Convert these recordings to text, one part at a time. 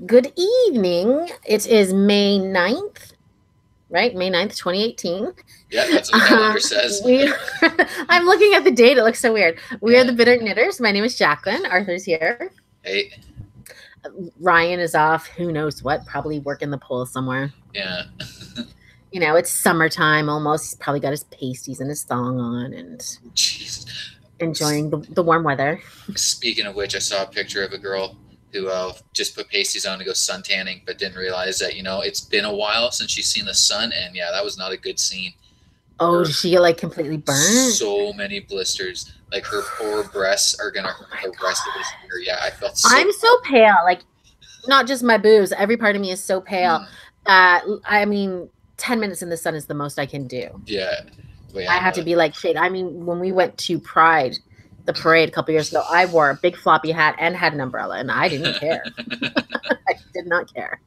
Good evening. It is May 9th, right? May 9th, 2018. Yeah, that's what the calendar says. We I'm looking at the date. It looks so weird. We are Yeah. the Bitter Knitters. My name is Jacqueline. Arthur's here. Hey. Ryan is off. Who knows what? Probably working the pool somewhere. Yeah. It's summertime almost. He's probably got his pasties and his thong on and Jeez. enjoying the warm weather. Speaking of which, I saw a picture of a girl who just put pasties on to go sun tanning, but didn't realize that it's been a while since she's seen the sun, and yeah, that was not a good scene. Oh, Her did she get like completely burnt? so many blisters. Like her poor breasts are gonna hurt the rest of this year. Yeah, I felt I'm so. so pale. Like, not just my boobs. Every part of me is so pale. Mm, I mean, 10 minutes in the sun is the most I can do. yeah, but I yeah, have to be like shade. I mean, when we went to Pride, the parade a couple years ago, I wore a big floppy hat and had an umbrella, and I didn't care. I did not care.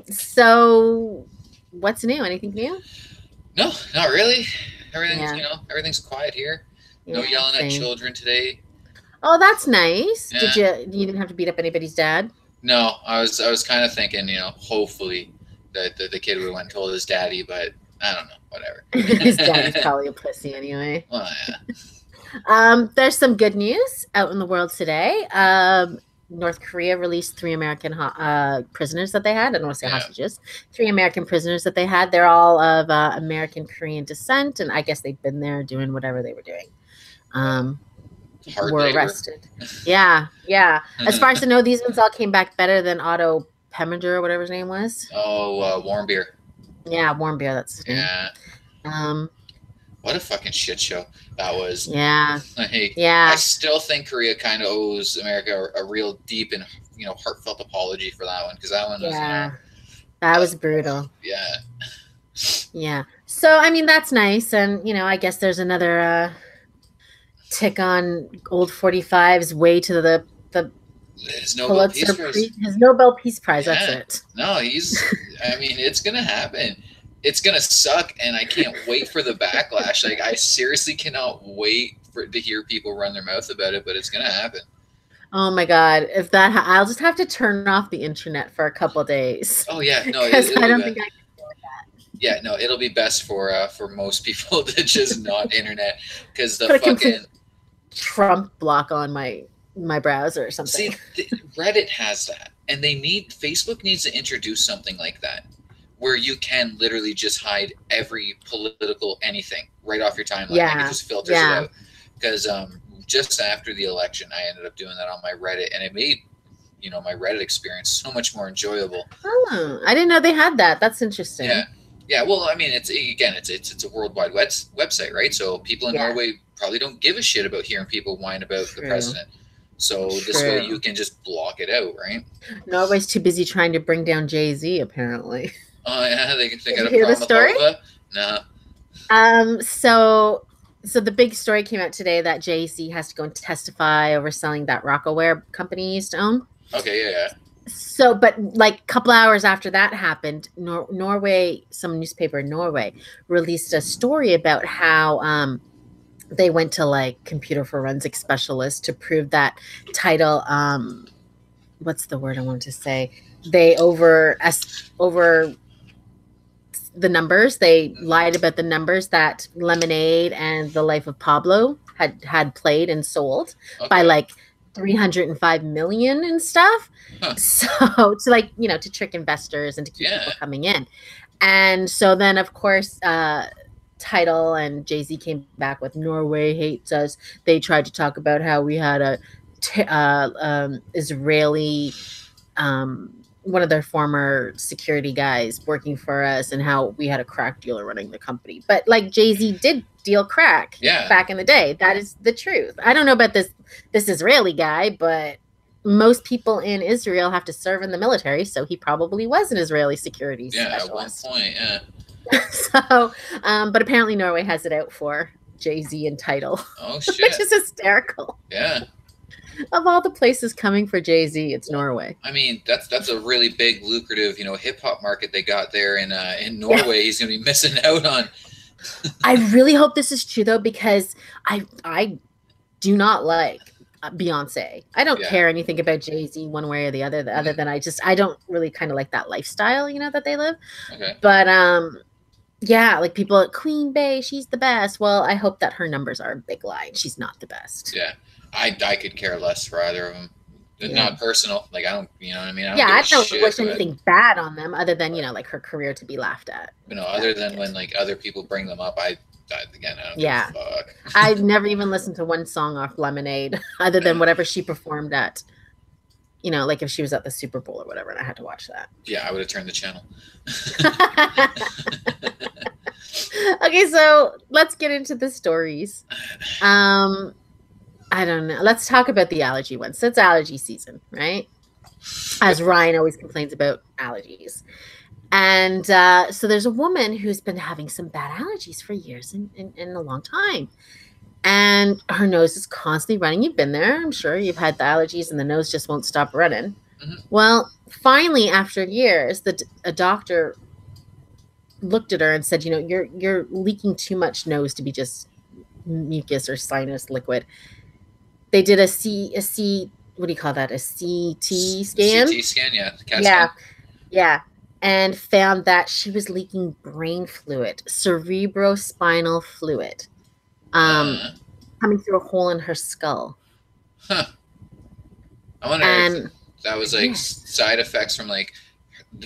So what's new? Anything new? no, not really. Everything's Yeah. everything's quiet here. No Yeah, yelling at same. children today. Oh, that's nice. Yeah. Did you didn't have to beat up anybody's dad? No, I was kind of thinking, hopefully that the kid would have went and told his daddy, but I don't know, whatever. His daddy's probably a pussy anyway. Well, yeah. There's some good news out in the world today. North Korea released three American prisoners that they had. I don't want to say Yeah. hostages. Three American prisoners that they had. They're all of American Korean descent, and I guess they've been there doing whatever they were doing. Hard Were labor. arrested. Yeah. As far as I know, these ones all came back better than Otto Preminger or whatever his name was. Oh, warm beer. Yeah, warm beer. That's his name. Yeah. What a fucking shit show that was. Yeah. Like, Yeah. I still think Korea kind of owes America a real deep and heartfelt apology for that one, because that one was That was brutal. yeah. Yeah. So, I mean, that's nice. And, I guess there's another tick on old 45's way to the His Nobel Peace Pulitzer Prize. his Nobel Peace Prize. Yeah. That's it. No, I mean, it's going to happen. It's going to suck, and I can't wait for the backlash. Like, I seriously cannot wait to hear people run their mouth about it, but it's going to happen. Oh my God. If that, I'll just have to turn off the internet for a couple of days. Oh, yeah. No, Because I don't think I can do that. Yeah, no, it'll be best for most people to just not internet, because the Put a fucking complete Trump block on my browser or something. see Reddit has that, and Facebook needs to introduce something like that, where you can literally just hide every political anything right off your timeline. Like, it just filters it out. Because just after the election, I ended up doing that on my Reddit, and it made my Reddit experience so much more enjoyable. Oh, I didn't know they had that. That's interesting. Yeah. Well, I mean, it's a worldwide website, right? So people in Norway probably don't give a shit about hearing people whine about the president. So this way you can just block it out, right? Norway's too busy trying to bring down Jay-Z, apparently. Oh yeah, they got a hear the problem story? with Hova? No. So the big story came out today that Jay-Z has to go and testify over selling that Rockaware company he used to own. Okay, yeah. So, but like a couple hours after that happened, Norway, some newspaper in Norway released a story about how they went to like computer forensic specialists to prove that title. What's the word I want to say? They over the numbers. They lied about the numbers that Lemonade and The Life of Pablo had played and sold by like 305 million and stuff. Huh. So to trick investors and to keep people coming in. And so then of course Title and Jay-Z came back with Norway hates us. They tried to talk about how we had a Israeli one of their former security guys working for us, and how we had a crack dealer running the company. But like Jay-Z did deal crack back in the day. That is the truth. I don't know about this Israeli guy, but most people in Israel have to serve in the military, so he probably was an Israeli security specialist. At one point, yeah. So, but apparently Norway has it out for Jay-Z and Title. Oh shit! Which is hysterical. Yeah. Of all the places coming for Jay-Z, it's Norway. I mean, that's a really big, lucrative, hip hop market they got there in Norway. Yeah. He's gonna be missing out on. I really hope this is true though, because I do not like Beyonce. I don't care anything about Jay-Z one way or the other, other than I don't really kind of like that lifestyle, that they live. Okay. But yeah, like people at Queen Bey, she's the best. Well, I hope that her numbers are a big lie. She's not the best. Yeah. I could care less for either of them. Not personal. Like, I don't, you know what I mean? I don't wish anything bad on them other than, like her career to be laughed at. Other than when like other people bring them up, I don't give a fuck. I've never even listened to one song off Lemonade other than whatever she performed at, like if she was at the Super Bowl or whatever, and I had to watch that. Yeah, I would have turned the channel. Okay, so let's get into the stories. I don't know. Let's talk about the allergy ones. So it's allergy season, right? As Ryan always complains about allergies. And so there's a woman who's been having some bad allergies for years and a long time. And her nose is constantly running. You've been there. I'm sure you've had the allergies and the nose just won't stop running. Mm-hmm. Well, finally, after years, a doctor looked at her and said, you're leaking too much nose to be just mucus or sinus liquid. They did a what do you call that? A CT scan? CT scan, yeah. Yeah. And found that she was leaking brain fluid, cerebrospinal fluid, coming through a hole in her skull. Huh. I wonder if that was like side effects from like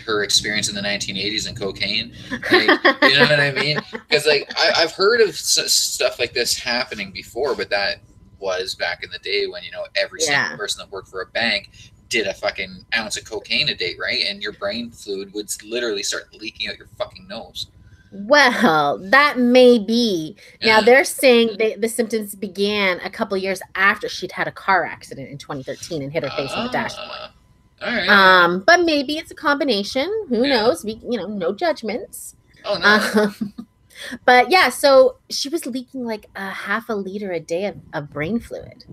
her experience in the 1980s and cocaine. Like, you know what I mean? Because like I've heard of stuff like this happening before, but that was back in the day when every single person that worked for a bank did a fucking ounce of cocaine a day, right? And your brain fluid would literally start leaking out your fucking nose. Well, that may be. Now they're saying the symptoms began a couple years after she'd had a car accident in 2013 and hit her face on the dashboard. All right. But maybe it's a combination. Who knows? We, no judgments. Oh no. But yeah, so she was leaking like a half a liter a day of brain fluid.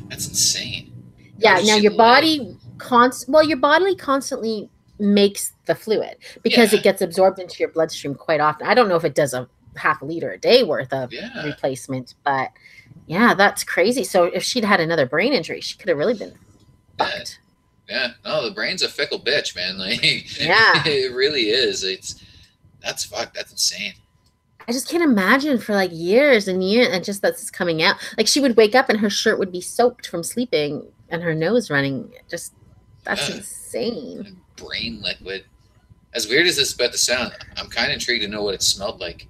That's insane. Yeah. Now your body constantly makes the fluid because it gets absorbed into your bloodstream quite often. I don't know if it does a half a liter a day worth of replacement, but yeah, that's crazy. So if she'd had another brain injury, she could have really been fucked. Yeah. No, the brain's a fickle bitch, man. Like, it really is. That's fucked. That's insane. I just can't imagine for like years and years and just that's coming out. Like she would wake up and her shirt would be soaked from sleeping and her nose running. That's insane. Brain liquid. As weird as this is about to sound, I'm kind of intrigued to know what it smelled like.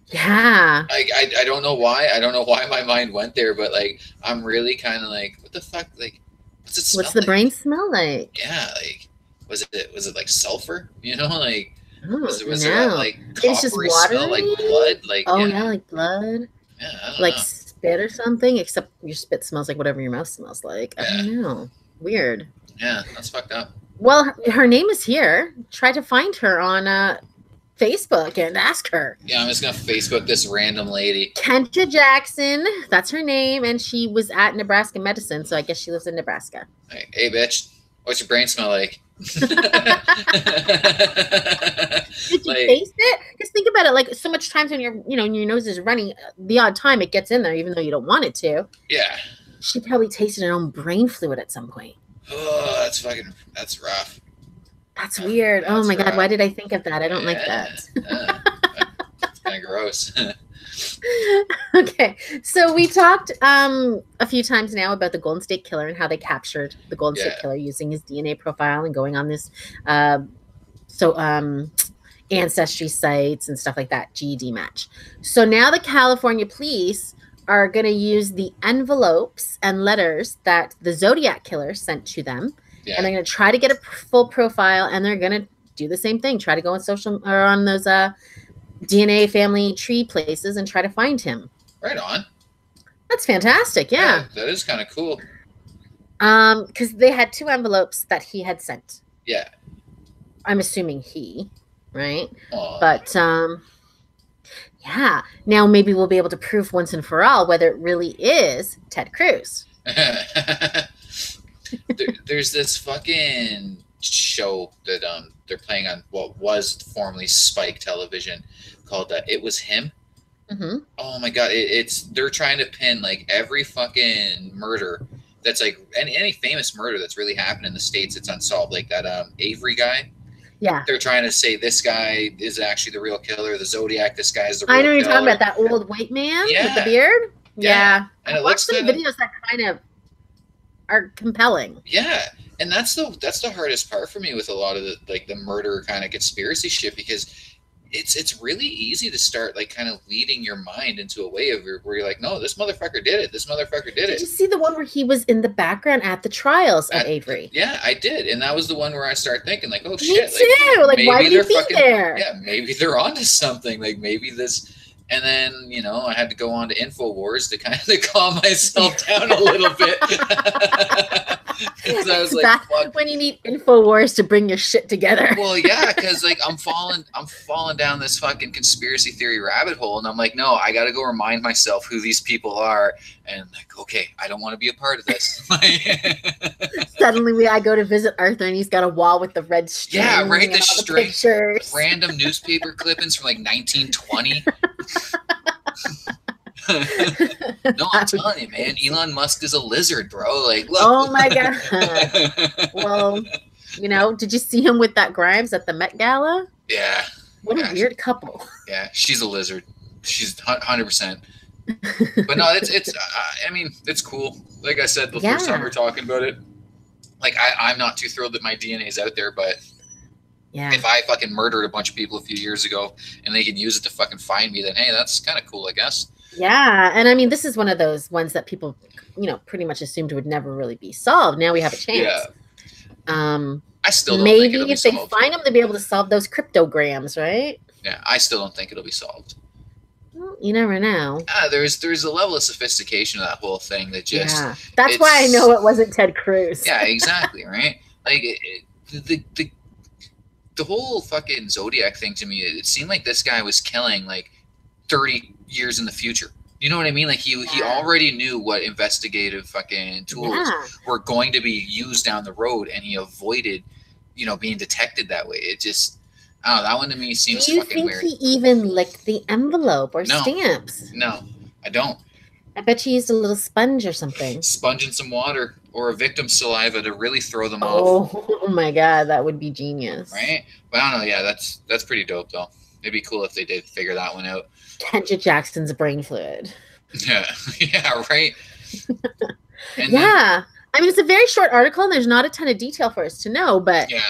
Yeah. I don't know why. I don't know why my mind went there, but like I'm really kind of like, what the fuck? Like, what's it smell What's the brain smell like? Yeah, like was it like sulfur? Like. Was there that like coppery smell like blood? Like like blood. Yeah, I don't like know. Spit or something. Except your spit smells like whatever your mouth smells like. I don't know. Weird. Yeah, that's fucked up. Well, her name is here. Try to find her on Facebook and ask her. Yeah, I'm just gonna Facebook this random lady. Kenta Jackson. That's her name, and she was at Nebraska Medicine, so I guess she lives in Nebraska. Hey, bitch. What's your brain smell like? Did you taste it? Just think about it. Like so much times when your nose is running, the odd time it gets in there, even though you don't want it to. Yeah. She probably tasted her own brain fluid at some point. Oh, that's rough. That's weird. Oh my God, why did I think of that? I don't like that. It's kind of gross. Okay, so we talked a few times now about the Golden State Killer and how they captured the Golden State Killer using his DNA profile and going on this ancestry sites and stuff like that, GED match. So now the California police are going to use the envelopes and letters that the Zodiac Killer sent to them, and they're going to try to get a full profile, and they're going to do the same thing, try to go on social or on those DNA family tree places and try to find him. Right on. That's fantastic. Yeah. That is kind of cool. Because they had 2 envelopes that he had sent. Yeah. I'm assuming he, right? Aww. But yeah. Now maybe we'll be able to prove once and for all whether it really is Ted Cruz. There's this fucking show that they're playing on what was formerly Spike Television called It Was Him. Mm-hmm. Oh my God, they're trying to pin like every fucking murder that's like any famous murder that's really happened in the States, it's unsolved. Like that Avery guy. Yeah. They're trying to say this guy is actually the real killer. The Zodiac, this guy is the real killer. I know you're talking about that old white man with the beard. Yeah. And I watched some videos that kind of are compelling. Yeah. And that's the hardest part for me with a lot of the murder kind of conspiracy shit, because it's really easy to start like kind of leading your mind into a way of where you're like, no, this motherfucker did it. This motherfucker did it. Did you see the one where he was in the background at the trials of Avery? Yeah, I did. And that was the one where I started thinking like, oh shit. Me too. Like why would he be there? Yeah, maybe they're onto something. Like maybe this. And then, you know, I had to go on to InfoWars to kind of calm myself down a little bit. Because I was like, fuck. When you need InfoWars to bring your shit together. Well, yeah, because like I'm falling down this fucking conspiracy theory rabbit hole, and I'm like, no, I got to go remind myself who these people are, and like, okay, I don't want to be a part of this. Suddenly, I go to visit Arthur, and he's got a wall with the red string. Yeah, right. The string, random newspaper clippings from like 1920. No, I'm telling you, man. Elon Musk is a lizard, bro. Like, look. Oh my god. Well, you know, did you see him with that Grimes at the Met Gala? Yeah. What a weird couple. Yeah, she's a lizard. She's 100%. But no, it's. I mean, it's cool. Like I said, the first time we were talking about it, like I'm not too thrilled that my DNA is out there, but. Yeah. If I fucking murdered a bunch of people a few years ago and they can use it to fucking find me, then hey, that's kind of cool, I guess. Yeah, and I mean, this is one of those ones that people, you know, pretty much assumed would never really be solved. Now we have a chance. Yeah. I still don't maybe think if they find them, they'll be able to solve those cryptograms, right? Yeah, I still don't think it'll be solved. Well, you never know. There's a level of sophistication to that whole thing that just. Yeah, that's why I know it wasn't Ted Cruz. Yeah, exactly, right? Like the whole fucking Zodiac thing to me, it seemed like this guy was killing like 30 years in the future. You know what I mean? Like he already knew what investigative fucking tools were going to be used down the road, and he avoided, you know, being detected that way. It just, I don't know, that one to me seems fucking weird. Do you think he even licked the envelope or stamps? No, I don't. I bet you used a little sponge or something. Sponge and some water or a victim's saliva to really throw them off. Oh my god, that would be genius. Right? But I don't know, yeah, that's pretty dope though. It'd be cool if they did figure that one out. Kendra Jackson's brain fluid. Yeah, yeah, right. Yeah. I mean, it's a very short article and there's not a ton of detail for us to know, but yeah.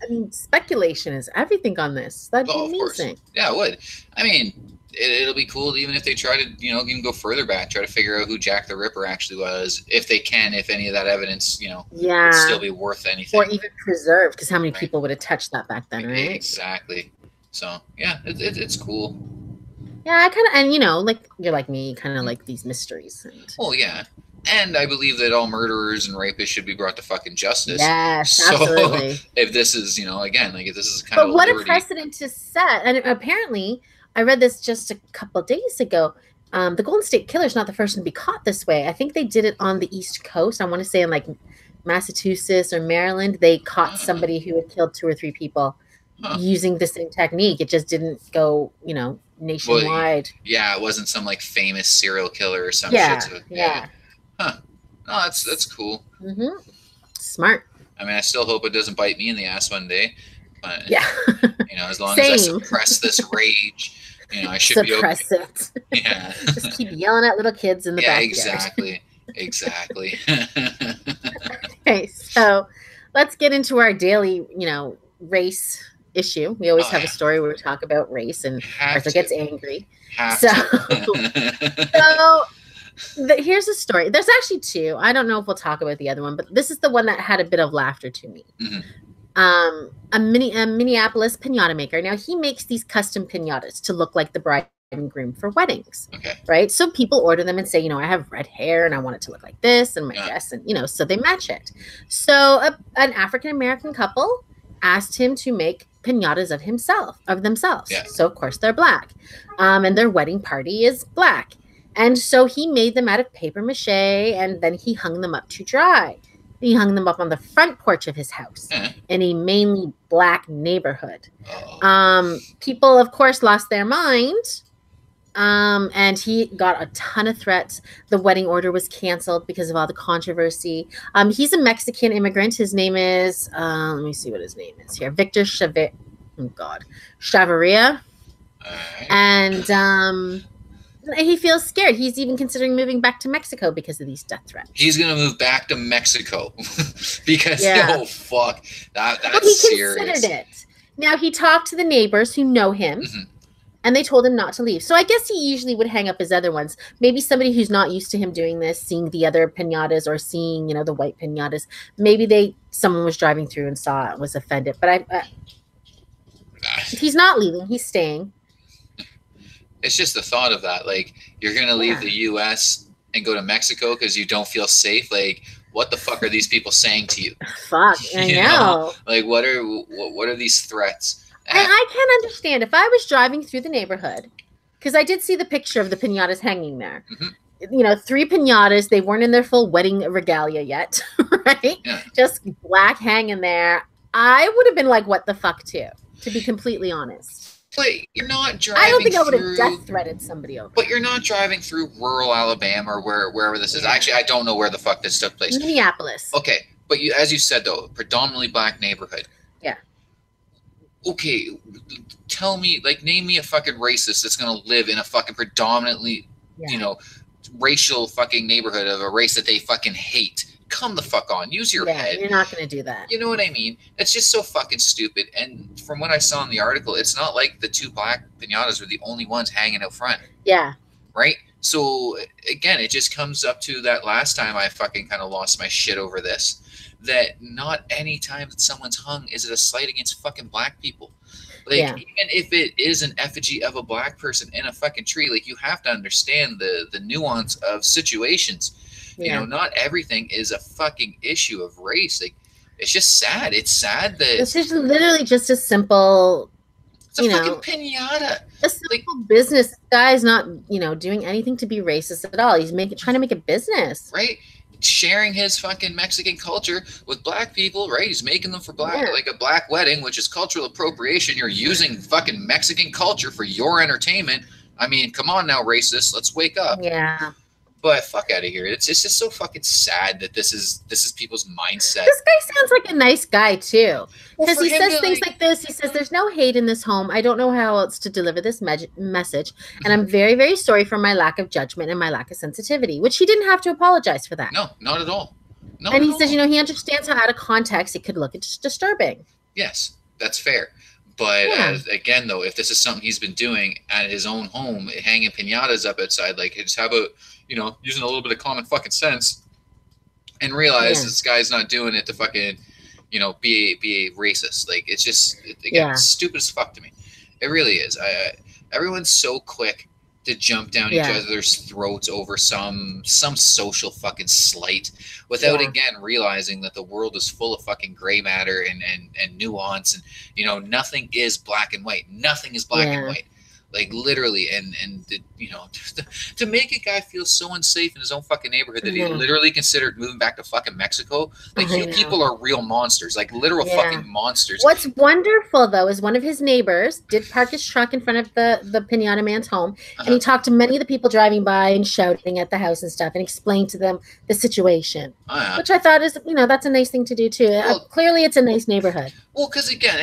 I mean, speculation is everything on this. That'd be amazing. Yeah, it would. I mean, it'll be cool even if they try to, you know, even go further back, try to figure out who Jack the Ripper actually was, if they can, if any of that evidence, you know, would still be worth anything. Or even preserved, because how many people would have touched that back then, right? Exactly. So, yeah, it's cool. Yeah, I kind of, and you know, like, you're like me, kind of like these mysteries. Well, yeah. And I believe that all murderers and rapists should be brought to fucking justice. Yes, absolutely. If this is, you know, again, like if this is kind of But what a precedent to set. And apparently, I read this just a couple of days ago. The Golden State Killer is not the first one to be caught this way. I think they did it on the East Coast. I want to say in like Massachusetts or Maryland. They caught somebody who had killed 2 or 3 people using the same technique. It just didn't go, you know, nationwide. Well, yeah, it wasn't some like famous serial killer or some shit. So, yeah. Huh. No, that's cool. Mm-hmm. Smart. I mean, I still hope it doesn't bite me in the ass one day. But, yeah. You know, as long as I suppress this rage, you know, I should be okay. Suppress it. Yeah. Just keep yelling at little kids in the backyard. Exactly. Okay, so let's get into our daily, you know, race issue. We always have a story where we talk about race, and Arthur gets angry. Here's a story. There's actually 2. I don't know if we'll talk about the other one, but this is the one that had a bit of laughter to me. Mm-hmm. A Minneapolis piñata maker. Now he makes these custom piñatas to look like the bride and groom for weddings. Okay. Right. So people order them and say, you know, I have red hair and I want it to look like this and my dress, and you know, so they match it. So an African-American couple asked him to make piñatas of themselves. Yeah. So of course they're black. And their wedding party is black. And so he made them out of paper mache, and then he hung them up to dry. He hung them up on the front porch of his house in a mainly black neighborhood. People, of course, lost their mind And he got a ton of threats. The wedding order was canceled because of all the controversy. He's a Mexican immigrant. His name is, let me see what his name is here. Victor Chavarria. And he feels scared. He's even considering moving back to Mexico because of these death threats. He's gonna move back to Mexico because oh fuck, that's he serious. Considered it. Now he talked to the neighbors who know him. And they told him not to leave. So I guess he usually would hang up his other ones. Maybe somebody who's not used to him doing this, seeing the other piñatas or seeing, the white piñatas. Maybe someone was driving through and saw it and was offended. But he's not leaving. He's staying. It's just the thought of that. Like, you're going to leave the U.S. and go to Mexico because you don't feel safe. Like, what the fuck are these people saying to you? Fuck, I know. Like, what are these threats? And I can understand if I was driving through the neighborhood, because I did see the picture of the piñatas hanging there. 3 piñatas. They weren't in their full wedding regalia yet, right? Yeah. Just black hanging there. I would have been like, what the fuck, too, to be completely honest. But you're not driving I don't think I would have death threatened somebody over. But you're not driving through rural Alabama or wherever this is. Actually, I don't know where the fuck this took place. Minneapolis. Okay, but as you said, though, predominantly black neighborhood. Yeah. Okay, tell me, name me a fucking racist that's going to live in a fucking predominantly, racial fucking neighborhood of a race that they fucking hate. Come the fuck on. Use your head. You're not going to do that. You know what I mean? It's just so fucking stupid. And from what I saw in the article, it's not like the 2 black piñatas were the only ones hanging out front. Yeah. Right? So, again, it just comes up to that last time I fucking kind of lost my shit over this. That not any time that someone's hung is it a slight against fucking black people. Even if it is an effigy of a black person in a fucking tree, you have to understand the nuance of situations. Yeah. Not everything is a fucking issue of race. It's just sad. It's sad that it's just literally just a simple. It's a fucking piñata. A simple business. This guy's not, doing anything to be racist at all. He's trying to make a business. Right. Sharing his fucking Mexican culture with black people, right? He's making them for black, like a black wedding, which is cultural appropriation. You're using fucking Mexican culture for your entertainment. I mean, come on now, racists. Let's wake up. Yeah. But fuck out of here. It's just so fucking sad that this is people's mindset. This guy sounds like a nice guy too, because he says things like this. He says, "There's no hate in this home. I don't know how else to deliver this message, and I'm very, very sorry for my lack of judgment and my lack of sensitivity." Which he didn't have to apologize for that. No, not at all. No. And he says, he understands how out of context it could look. It's disturbing. Yes, that's fair. But again, though, if this is something he's been doing at his own home, hanging piñatas up outside, just how about using a little bit of common fucking sense and realize this guy's not doing it to fucking, be a racist. It's just, it's stupid as fuck to me. It really is. Everyone's so quick to jump down each other's throats over some social fucking slight without again realizing that the world is full of fucking gray matter and nuance and nothing is black and white. Nothing is black and white. Literally, and to make a guy feel so unsafe in his own fucking neighborhood that he literally considered moving back to fucking Mexico. You people are real monsters, literal fucking monsters. What's wonderful though is one of his neighbors did park his truck in front of the piñata man's home, and he talked to many of the people driving by and shouting at the house and stuff, and explained to them the situation, which I thought is that's a nice thing to do too. Well, clearly, it's a nice neighborhood. Well, because again,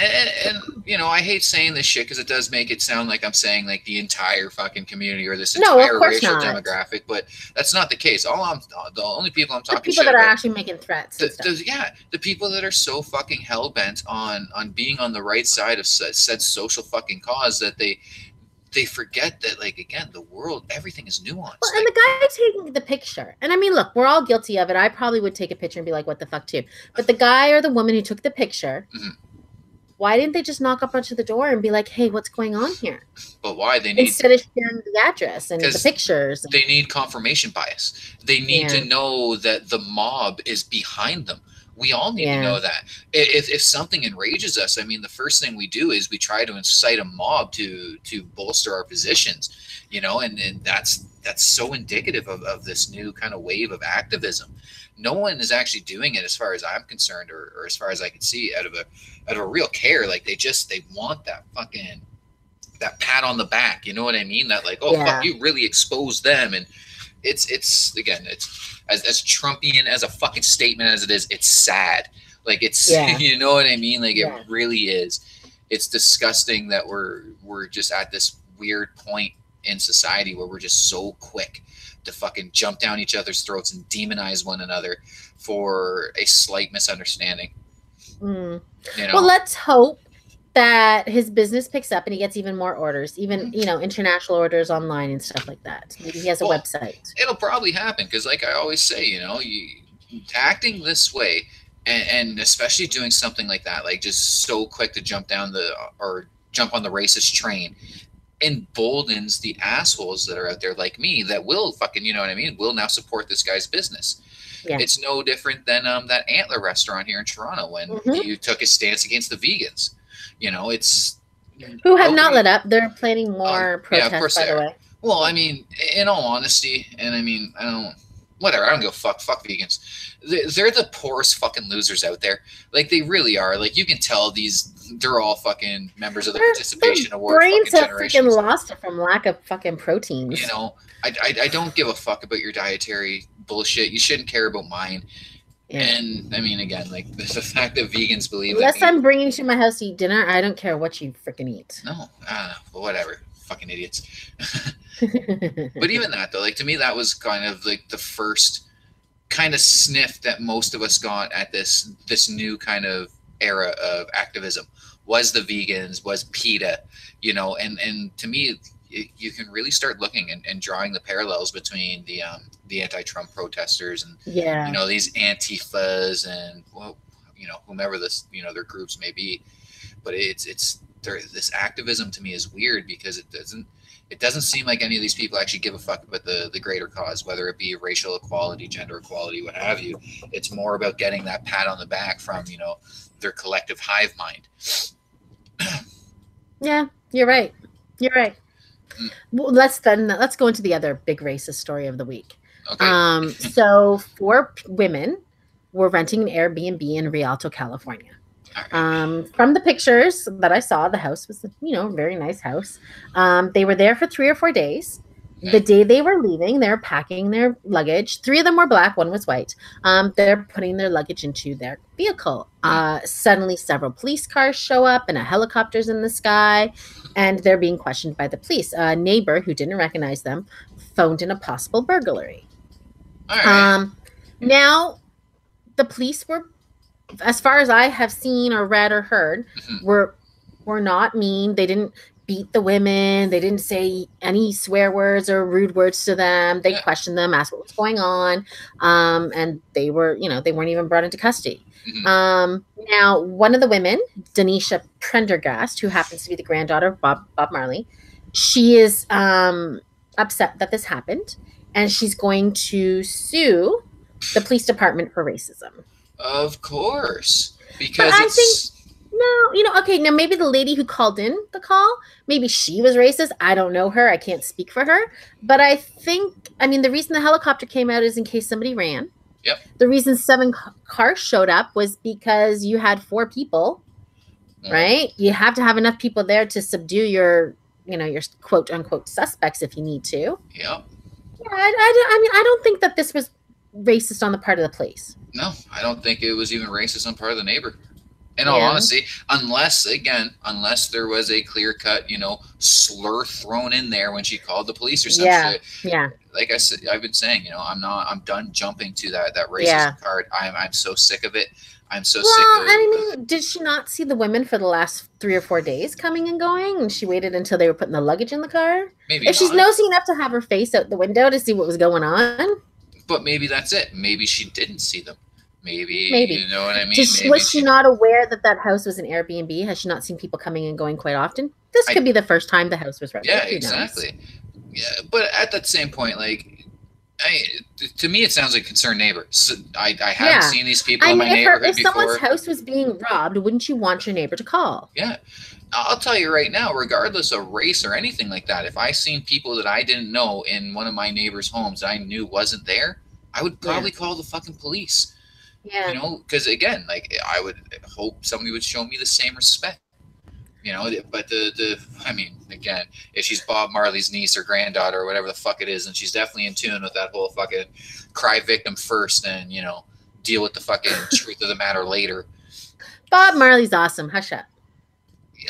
and I hate saying this shit because it does make it sound like I'm saying the entire fucking community or this entire racial demographic, but that's not the case. The only people I'm talking people that are actually making threats. The people that are so fucking hell bent on being on the right side of said social fucking cause that they forget that again the world, everything is nuanced. Well, and the guy taking the picture, and I mean, look, we're all guilty of it. I probably would take a picture and be like, "What the fuck," too. But the guy or the woman who took the picture. Why didn't they just knock up onto the door and be like, "Hey, what's going on here?" But why instead of sharing the address and the pictures? They need confirmation bias. They need to know that the mob is behind them. We all need to know that. If something enrages us, I mean, the first thing we do is we try to incite a mob to bolster our positions, and that's so indicative of this new kind of wave of activism. No one is actually doing it, as far as I'm concerned, or as far as I can see, out of a real care. They want that fucking pat on the back. You know what I mean? That like, oh fuck, you really exposed them. And it's again, it's as Trumpian as a fucking statement as it is, it's sad. Like it's you know what I mean? Like it really is. It's disgusting that we're just at this weird point in society where we're just so quick to fucking jump down each other's throats and demonize one another for a slight misunderstanding. You know? Well, let's hope that his business picks up and he gets even more orders, even, you know, international orders online and stuff like that. Maybe he has a website. It'll probably happen because, like I always say, you know, acting this way and especially doing something like that, like just so quick to jump on the racist train, emboldens the assholes that are out there like me that will fucking, you know what I mean, will now support this guy's business. Yeah. It's no different than that Antler restaurant here in Toronto when you took a stance against the vegans. You know, it's who have not let up. They're planning more protests, by the way. Well, I mean, in all honesty, and I mean, I don't give a fuck. Fuck vegans. They're the poorest fucking losers out there. Like they really are. Like you can tell they're all fucking members of the participation award. Brains have freaking lost it from lack of fucking proteins. You know, I don't give a fuck about your dietary bullshit. You shouldn't care about mine. Yeah. And I mean, again, like the fact that vegans believe unless I'm bringing you to my house to eat dinner, I don't care what you freaking eat. No, but whatever, fucking idiots. But even that though, like to me, that was kind of like the first kind of sniff that most of us got at this new kind of era of activism was the vegans, was PETA, you know, and to me, you can really start looking and drawing the parallels between the anti-Trump protesters and you know these Antifas and well, you know, whomever this, you know, their groups may be, but this activism to me is weird because it doesn't seem like any of these people actually give a fuck about the greater cause, whether it be racial equality, gender equality, what have you. It's more about getting that pat on the back from, you know, their collective hive mind. Yeah, you're right. You're right. Well, let's go into the other big racist story of the week. Okay. So 4 women were renting an Airbnb in Rialto, California. Right. From the pictures that I saw, the house was, you know, a very nice house. They were there for 3 or 4 days. Okay. The day they were leaving, they were packing their luggage. 3 of them were black, 1 was white. They're putting their luggage into their vehicle. Suddenly, several police cars show up and a helicopter's in the sky, and they're being questioned by the police. A neighbor who didn't recognize them phoned in a possible burglary. All right. Now, the police were, as far as I have seen or read or heard, were not mean. They didn't beat the women. They didn't say any swear words or rude words to them. They questioned them, asked what was going on, and they were, you know, they weren't even brought into custody. Now, one of the women, Denisha Prendergast, who happens to be the granddaughter of Bob Marley, she is upset that this happened, and she's going to sue the police department for racism. Of course, because I think no, you know, okay, now maybe the lady who called in the call, maybe she was racist. I don't know her. I can't speak for her, but I think, I mean, the reason the helicopter came out is in case somebody ran. Yep. The reason 7 cars showed up was because you had 4 people, right? You have to have enough people there to subdue your, you know, your quote unquote suspects if you need to. Yep. Yeah, I mean, I don't think that this was racist on the part of the police. No, I don't think it was even racist on part of the neighbor. In all honesty, unless there was a clear-cut, you know, slur thrown in there when she called the police or some shit. Yeah. Like I said, I've been saying, you know, I'm done jumping to that racist card. I'm so sick of it. I'm so sick of it. I mean, did she not see the women for the last 3 or 4 days coming and going, and she waited until they were putting the luggage in the car? Maybe if she's nosy enough to have her face out the window to see what was going on. But maybe that's it. Maybe she didn't see them. Maybe. You know what I mean? Was she not aware that house was an Airbnb? Has she not seen people coming and going quite often? This could be the first time the house was rented. Yeah, exactly. Yeah, but at that same point, like, to me, it sounds like a concerned neighbor. So I haven't seen these people in my neighborhood before. If someone's house was being robbed, wouldn't you want your neighbor to call? Yeah. I'll tell you right now, regardless of race or anything like that, if I seen people that I didn't know in one of my neighbors' homes that I knew wasn't there, I would probably call the fucking police. Yeah. You know, because again, like, I would hope somebody would show me the same respect. You know, but I mean, again, if she's Bob Marley's niece or granddaughter or whatever the fuck it is, and she's definitely in tune with that whole fucking cry victim first and, you know, deal with the fucking truth of the matter later. Bob Marley's awesome. Hush up.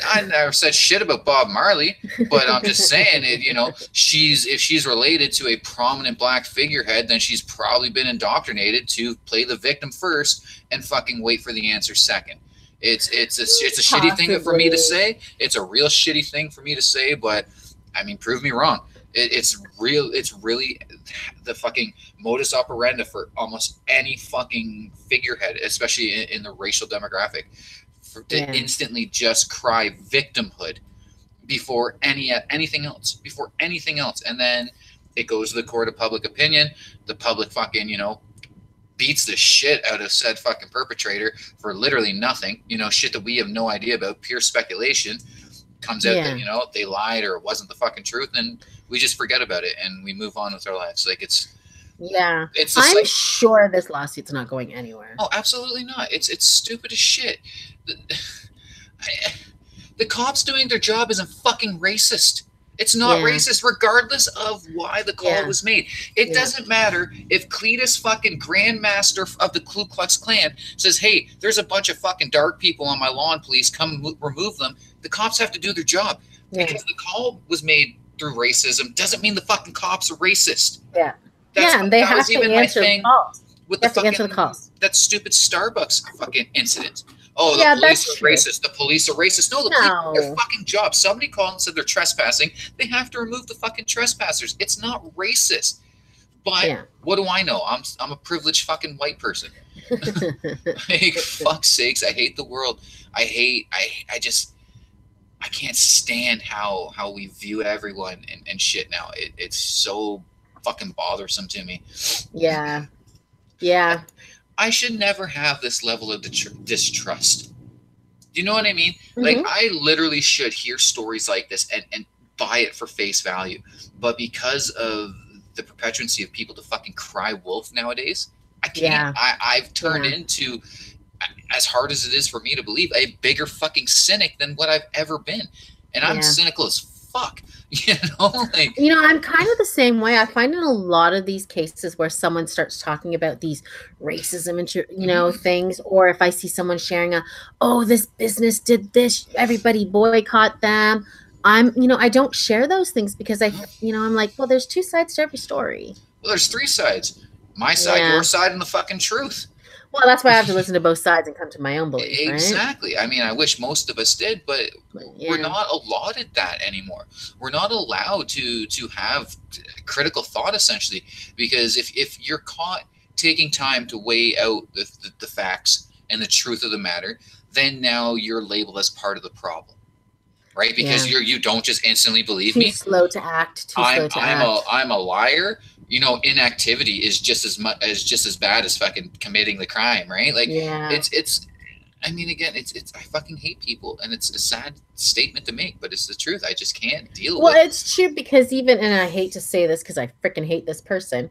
I never said shit about Bob Marley, but I'm just saying it, you know, if she's related to a prominent black figurehead, then she's probably been indoctrinated to play the victim first and fucking wait for the answer second. It's a shitty thing for me to say. It's a real shitty thing for me to say, but I mean, prove me wrong. It's really the fucking modus operandi for almost any fucking figurehead, especially in the racial demographic, to instantly just cry victimhood before anything else, and then it goes to the court of public opinion. The public fucking, you know, beats the shit out of said fucking perpetrator for literally nothing, you know, shit that we have no idea about, pure speculation. Comes out that, you know, they lied or it wasn't the fucking truth, and we just forget about it and we move on with our lives. Like, it's I'm sure this lawsuit's not going anywhere. Oh, absolutely not. It's stupid as shit. The cops doing their job isn't fucking racist. It's not racist, regardless of why the call was made. It doesn't matter if Cletus, fucking Grandmaster of the Ku Klux Klan, says, hey, there's a bunch of fucking dark people on my lawn, please come remove them. The cops have to do their job. Because the call was made through racism doesn't mean the fucking cops are racist. Yeah. And they have to answer the calls. With the fucking, that stupid Starbucks fucking incident. Oh, the police are racist. The police are racist. No, the police are their fucking job. Somebody called and said they're trespassing. They have to remove the fucking trespassers. It's not racist. But what do I know? I'm a privileged fucking white person. Like, fuck's sakes, I hate the world. I can't stand how we view everyone and shit now. It's so fucking bothersome to me. Yeah. I should never have this level of distrust. Do you know what I mean? Like, I literally should hear stories like this and buy it for face value. But because of the perpetuancy of people to fucking cry wolf nowadays, I can't. I've turned into, as hard as it is for me to believe, a bigger fucking cynic than what I've ever been. And I'm cynical as fuck. You know, like, you know, I'm kind of the same way. I find in a lot of these cases where someone starts talking about these racism and, you know, things, or if I see someone sharing this business did this, everybody boycott them. I don't share those things because I'm like, well, there's two sides to every story. Well, there's three sides. My side, your side, and the fucking truth. Well, that's why I have to listen to both sides and come to my own belief. Exactly. Right? I mean, I wish most of us did, but we're not allotted that anymore. We're not allowed to have critical thought, essentially, because if you're caught taking time to weigh out the facts and the truth of the matter, then now you're labeled as part of the problem, right? Because you don't just instantly believe me. Too slow to act. I'm a liar. You know, inactivity is just as bad as fucking committing the crime, right? Like, it's. I mean, again, it's. I fucking hate people, and it's a sad statement to make, but it's the truth. I just can't deal with. Well, it's true because and I hate to say this because I freaking hate this person.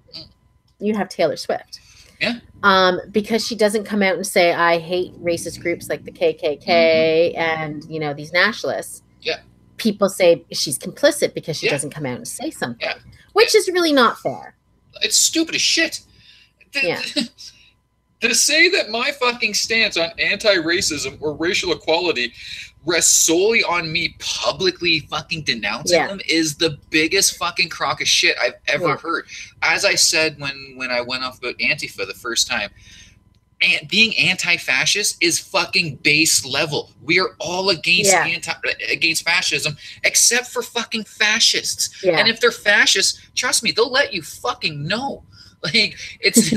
You have Taylor Swift. Yeah. Because she doesn't come out and say I hate racist groups like the KKK and these nationalists. Yeah. People say she's complicit because she doesn't come out and say something. Yeah. Which is really not fair. It's stupid as shit. To say that my fucking stance on anti-racism or racial equality rests solely on me publicly fucking denouncing them is the biggest fucking crock of shit I've ever heard. As I said when I went off about Antifa the first time, being anti-fascist is fucking base level. We are all against fascism, except for fucking fascists. And if they're fascists, trust me, they'll let you fucking know. Like,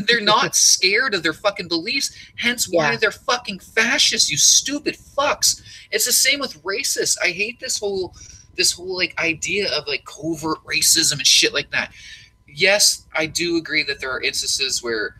they're not scared of their fucking beliefs. Hence why they're fucking fascists. You stupid fucks. It's the same with racists. I hate this whole like idea of like covert racism and shit like that. Yes, I do agree that there are instances where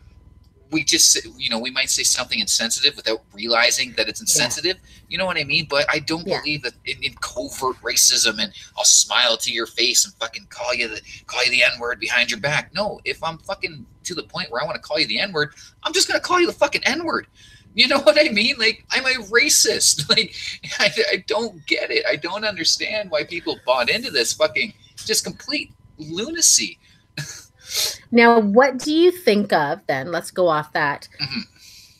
we just, we might say something insensitive without realizing that it's insensitive. You know what I mean? But I don't believe that in covert racism and I'll smile to your face and fucking call you the N-word behind your back. No, if I'm fucking to the point where I want to call you the N-word, I'm just going to call you the fucking N-word. You know what I mean? Like, I'm a racist. Like, I don't get it. I don't understand why people bought into this fucking just complete lunacy. Now, what do you think of then? Let's go off that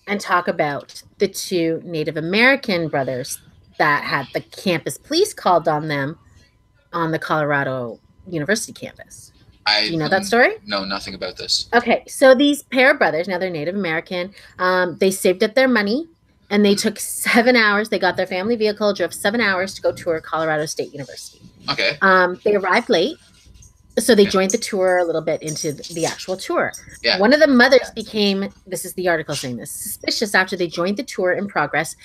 and talk about the two Native American brothers that had the campus police called on them on the Colorado University campus. Do you know that story? No, nothing about this. Okay, so these pair of brothers, now they're Native American, they saved up their money and they took 7 hours. They got their family vehicle, drove 7 hours to go tour Colorado State University. Okay. They arrived late, so they joined the tour a little bit into the actual tour. Yeah. One of the mothers became, this is the article saying this, suspicious after they joined the tour in progress,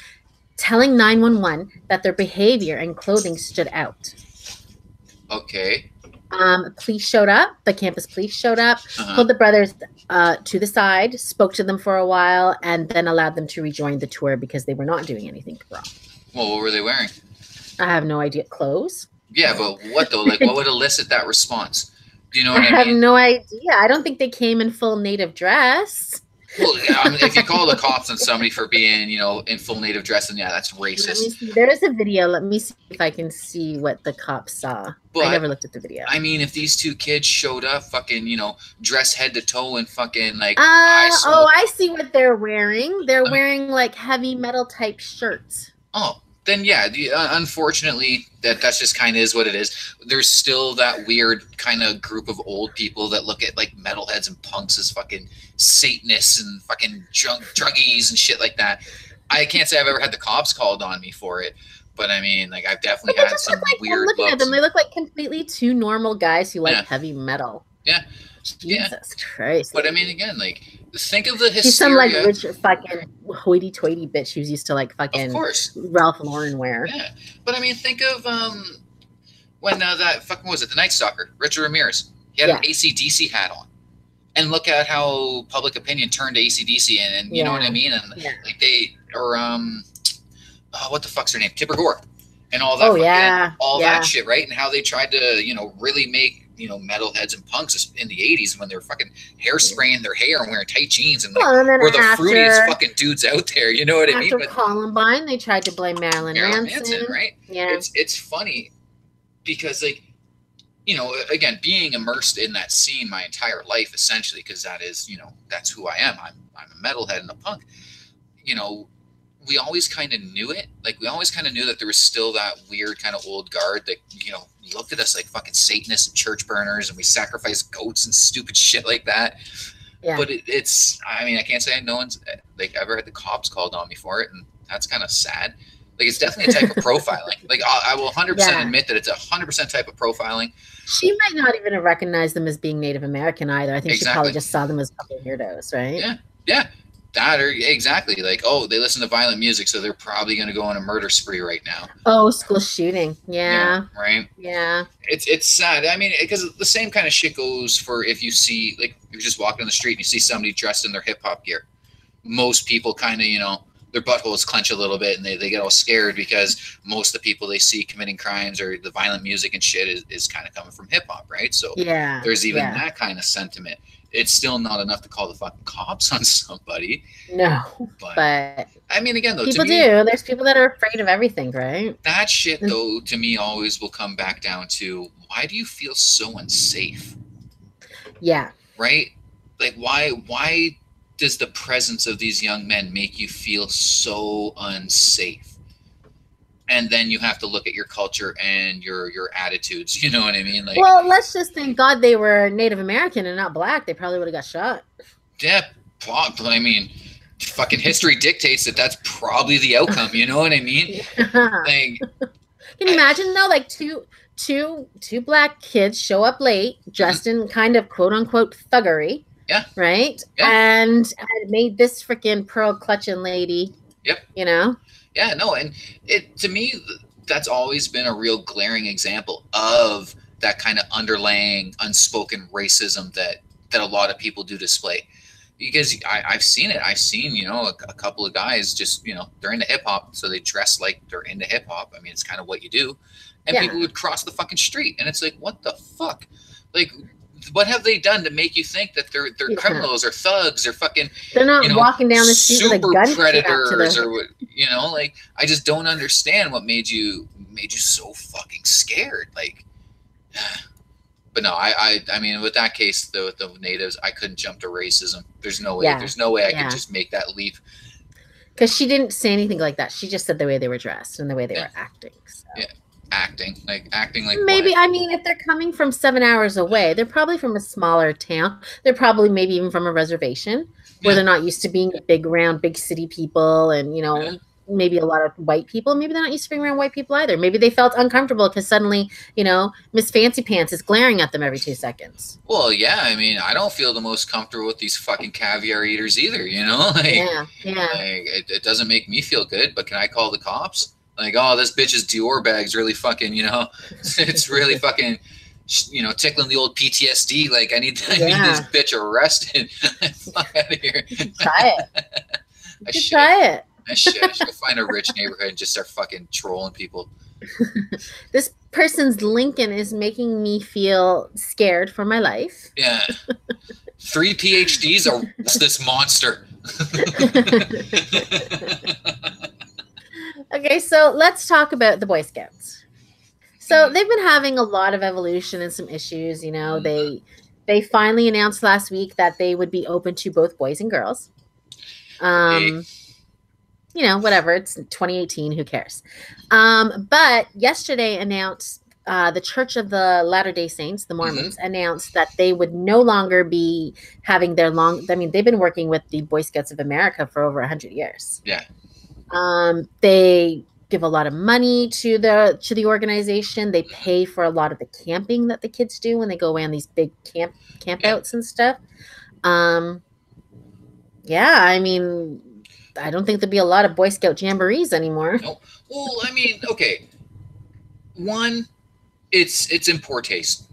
telling 911 that their behavior and clothing stood out. Okay. Police showed up. The campus police showed up, pulled the brothers to the side, spoke to them for a while, and then allowed them to rejoin the tour because they were not doing anything wrong. Well, what were they wearing? I have no idea. Clothes? Yeah, but what though? Like, what would elicit that response? Do you know what I mean? I have no idea. I don't think they came in full native dress. Well, yeah, I mean, if you call the cops on somebody for being, in full native dress, then yeah, that's racist. There is a video. Let me see if I can see what the cops saw. But I never looked at the video. I mean, if these two kids showed up fucking, dressed head to toe and fucking like... I see what they're wearing. They're wearing like heavy metal type shirts. Oh, then yeah, unfortunately, that's just kind of is what it is. There's still that weird kind of group of old people that look at like metalheads and punks as fucking Satanists and fucking druggies and shit like that. I can't say I've ever had the cops called on me for it, but I mean, like, I've definitely had some weird looks. Looking at them, they look like completely two normal guys who like heavy metal. Yeah. Jesus Christ. But I mean, again, like, think of the hysteria. She's some like rich fucking hoity-toity bitch who's used to like fucking of course. Ralph Lauren wear. Yeah. But I mean, think of when that fucking, what was it, the Night Stalker, Richard Ramirez. He had an AC/DC hat on. And look at how public opinion turned to AC/DC and you know what I mean? And like they, or what the fuck's her name? Tipper Gore. And all that that shit, right? And how they tried to, really make, metalheads and punks in the 80s when they were fucking hairspraying their hair and wearing tight jeans and like were the fruitiest fucking dudes out there, you know what I mean? After Columbine, they tried to blame Marilyn Manson, right? Yeah. It's funny because like, again, being immersed in that scene my entire life, essentially, because that is, that's who I am. I'm a metalhead and a punk. We always kind of knew it. Like, we always kind of knew that there was still that weird kind of old guard that, looked at us like fucking Satanists and church burners, and we sacrificed goats and stupid shit like that. Yeah. But it's, I mean, I can't say no one's like ever had the cops called on me for it, and that's kind of sad. Like, it's definitely a type of profiling. Like, I will 100% admit that it's 100% type of profiling. She might not even have recognized them as being Native American either. I think she probably just saw them as fucking weirdos, right? Yeah, yeah. That or exactly like, oh, they listen to violent music, so they're probably going to go on a murder spree right now. Oh, school shooting. Yeah. Right. Yeah. It's sad. I mean, because the same kind of shit goes for if you see, like, you're just walking on the street and you see somebody dressed in their hip hop gear. Most people kind of, their buttholes clench a little bit and they get all scared because most of the people they see committing crimes or the violent music and shit is kind of coming from hip hop, right? So there's even that kind of sentiment. It's still not enough to call the fucking cops on somebody. No, but I mean, again, though, people do. There's people that are afraid of everything, right? That shit, though, to me, always will come back down to, why do you feel so unsafe? Yeah. Right? Like, why does the presence of these young men make you feel so unsafe? And then you have to look at your culture and your attitudes. You know what I mean? Like, well, let's just thank God they were Native American and not black. They probably would have got shot. Yeah, I mean, fucking history dictates that that's probably the outcome. You know what I mean? Like, can you imagine though? Like two black kids show up late, dressed in kind of quote unquote thuggery. Yeah. Right. Yeah. And made this freaking pearl clutching lady. Yep. Yeah, no, and to me, that's always been a real glaring example of that kind of underlying unspoken racism that a lot of people do display. Because I've seen it. I've seen, a couple of guys just, they're into hip hop, so they dress like they're into hip hop. I mean, it's kind of what you do. And people would cross the fucking street, and it's like, what the fuck? Like, what have they done to make you think that they're criminals or thugs or fucking? They're not walking down the street with a gun predators or what? Like I just don't understand what made you so fucking scared. Like, but no, I mean, with that case though, with the natives, I couldn't jump to racism. There's no way. Yeah. There's no way I could just make that leap. Because she didn't say anything like that. She just said the way they were dressed and the way they were acting. So. Yeah. Acting like maybe what? I mean, if they're coming from 7 hours away, they're probably from a smaller town. They're probably maybe even from a reservation where they're not used to being big around big city people and maybe a lot of white people. Maybe they're not used to being around white people either. Maybe they felt uncomfortable because suddenly Miss Fancy Pants is glaring at them every 2 seconds. Well, yeah, I mean, I don't feel the most comfortable with these fucking caviar eaters either. It doesn't make me feel good. But can I call the cops? Like, oh, this bitch's Dior bag's really fucking, it's really fucking, tickling the old PTSD. Like, I need this bitch arrested. Fuck out of here. Try it. Try it. I should go find a rich neighborhood and just start fucking trolling people. This person's Lincoln is making me feel scared for my life. Yeah. 3 PhDs arrest this monster. Okay, so let's talk about the Boy Scouts. So they've been having a lot of evolution and some issues. They finally announced last week that they would be open to both boys and girls. Whatever. It's 2018. Who cares? But yesterday announced the Church of the Latter-day Saints, the Mormons, announced that they would no longer be having their they've been working with the Boy Scouts of America for over 100 years. Yeah. They give a lot of money to the organization. They pay for a lot of the camping that the kids do when they go away on these big campouts and stuff. I mean, I don't think there'd be a lot of Boy Scout jamborees anymore. No. Well, I mean, okay. One, it's in poor taste.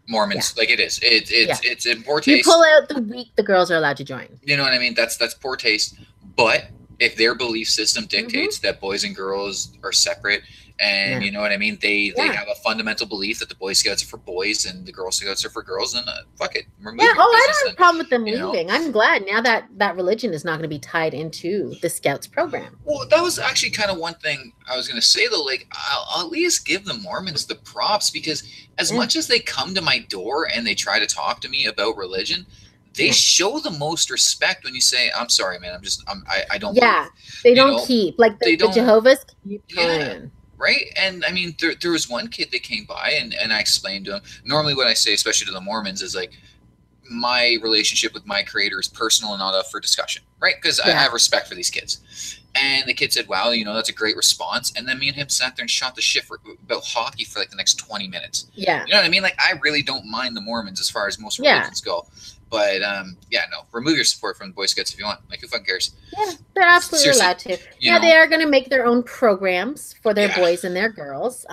Mormons, like it is. It's in poor taste. You pull out the week the girls are allowed to join. You know what I mean? That's poor taste. But if their belief system dictates that boys and girls are separate, and you know what I mean, they have a fundamental belief that the Boy Scouts are for boys and the Girl Scouts are for girls, then fuck it. I don't have a problem with them leaving. I'm glad now that religion is not going to be tied into the Scouts program. Well, that was actually kind of one thing I was going to say though. Like, I'll at least give the Mormons the props because as much as they come to my door and they try to talk to me about religion, they show the most respect when you say, "I'm sorry, man. I don't." Yeah, they don't keep like the Jehovah's keep trying. Yeah, right. And I mean, there was one kid that came by, and I explained to him. Normally, what I say, especially to the Mormons, is like, my relationship with my Creator is personal and not up for discussion, right? Because I have respect for these kids. And the kid said, "Wow, that's a great response." And then me and him sat there and shot the shit about hockey for like the next 20 minutes. Yeah, you know what I mean? Like, I really don't mind the Mormons as far as most religions go. But remove your support from the Boy Scouts if you want. Like, who fucking cares? Yeah, they're absolutely allowed to. They are going to make their own programs for their boys and their girls,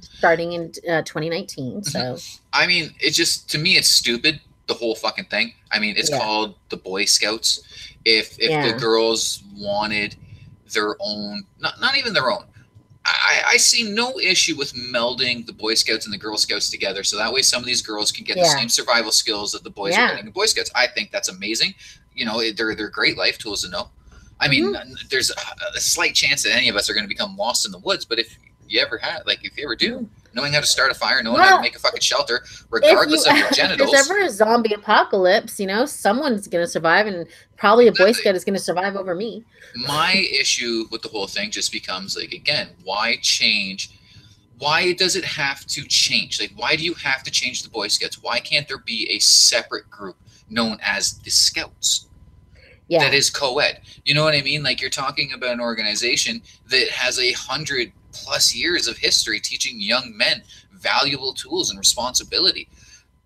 starting in 2019. So, I mean, it's just, to me, it's stupid, the whole fucking thing. I mean, it's called the Boy Scouts. If the girls wanted their own, not even their own, I see no issue with melding the Boy Scouts and the Girl Scouts together, so that way some of these girls can get the same survival skills that the boys are getting in Boy Scouts. I think that's amazing. They're great life tools to know. I mean, there's a slight chance that any of us are going to become lost in the woods, but if you ever do, knowing how to start a fire, knowing how to make a fucking shelter, regardless of your genitals. If there's ever a zombie apocalypse, someone's going to survive, and probably a Boy Scout is going to survive over me. My issue with the whole thing just becomes, like, again, why change? Why does it have to change? Like, why do you have to change the Boy Scouts? Why can't there be a separate group known as the Scouts? Yeah. That is co-ed. You know what I mean? Like, you're talking about an organization that has 100+ years of history teaching young men valuable tools and responsibility.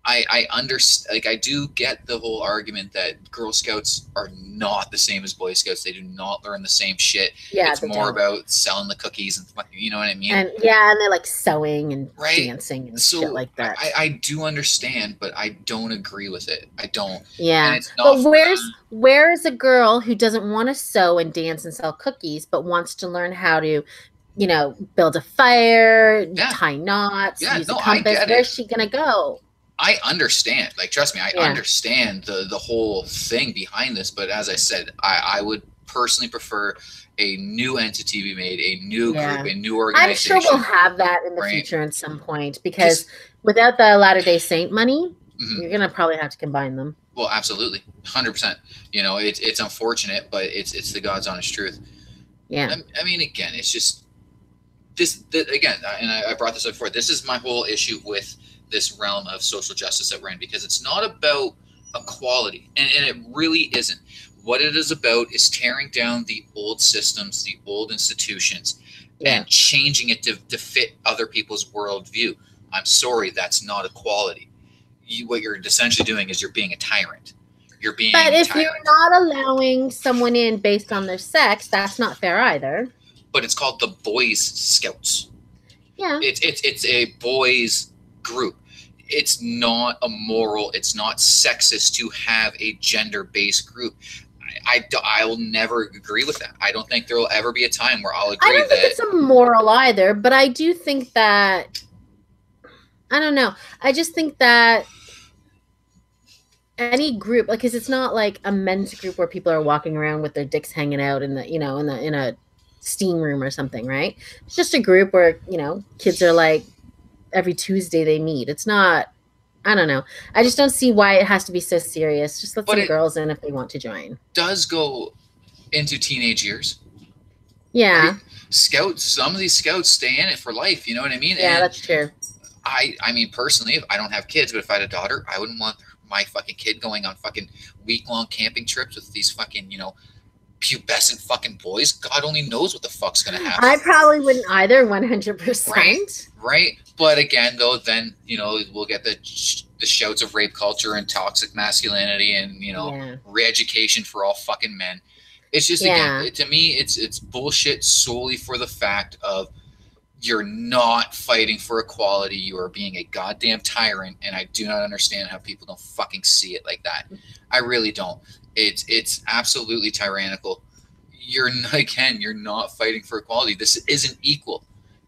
I understand, like, I do get the whole argument that Girl Scouts are not the same as Boy Scouts. They do not learn the same shit. Yeah, it's more about selling the cookies and you know what I mean? And they're like sewing and dancing and shit like that. I do understand, but I don't agree with it. I don't. Yeah. And it's not, but where's a girl who doesn't want to sew and dance and sell cookies, but wants to learn how to, build a fire, tie knots, use a compass? Where's she gonna go? I understand. Like, trust me, I understand the whole thing behind this. But as I said, I would personally prefer a new entity be made, a new group, a new organization. I'm sure we'll have that in the future at some point, because without the Latter-day Saint money, you're gonna probably have to combine them. Well, absolutely, 100%. You know, it's unfortunate, but it's the God's honest truth. Yeah. I mean, again, it's just this again, and I brought this up before. This is my whole issue with this realm of social justice that we're in, because it's not about equality, and it really isn't. What it is about is tearing down the old systems, the old institutions, and changing it to fit other people's worldview. I'm sorry, that's not equality. What you're essentially doing is you're being a tyrant. But if you're not allowing someone in based on their sex, that's not fair either. But it's called the Boys Scouts. Yeah. It's a boys group. It's not immoral. It's not sexist to have a gender-based group. I will never agree with that. I don't think there will ever be a time where I'll agree that. I don't think it's immoral either, but I do think that, I don't know. I just think that any group, like, because it's not like a men's group where people are walking around with their dicks hanging out in the, in a steam room or something, right? It's just a group where, kids are like, every Tuesday they meet. It's not, I don't know. I just don't see why it has to be so serious. Just let some girls in if they want to join. Does go into teenage years. Yeah. Right? Scouts, some of these scouts stay in it for life. You know what I mean? Yeah, that's true. I mean, personally, I don't have kids, but if I had a daughter, I wouldn't want my fucking kid going on fucking week-long camping trips with these fucking, pubescent fucking boys. God only knows what the fuck's gonna happen. I probably wouldn't either, 100%. Right. But again, though, then we'll get the shouts of rape culture and toxic masculinity and re-education for all fucking men. It's just again, to me, it's bullshit solely for the fact of you're not fighting for equality. You are being a goddamn tyrant, and I do not understand how people don't fucking see it like that. I really don't. It's absolutely tyrannical. You're not fighting for equality. This isn't equal.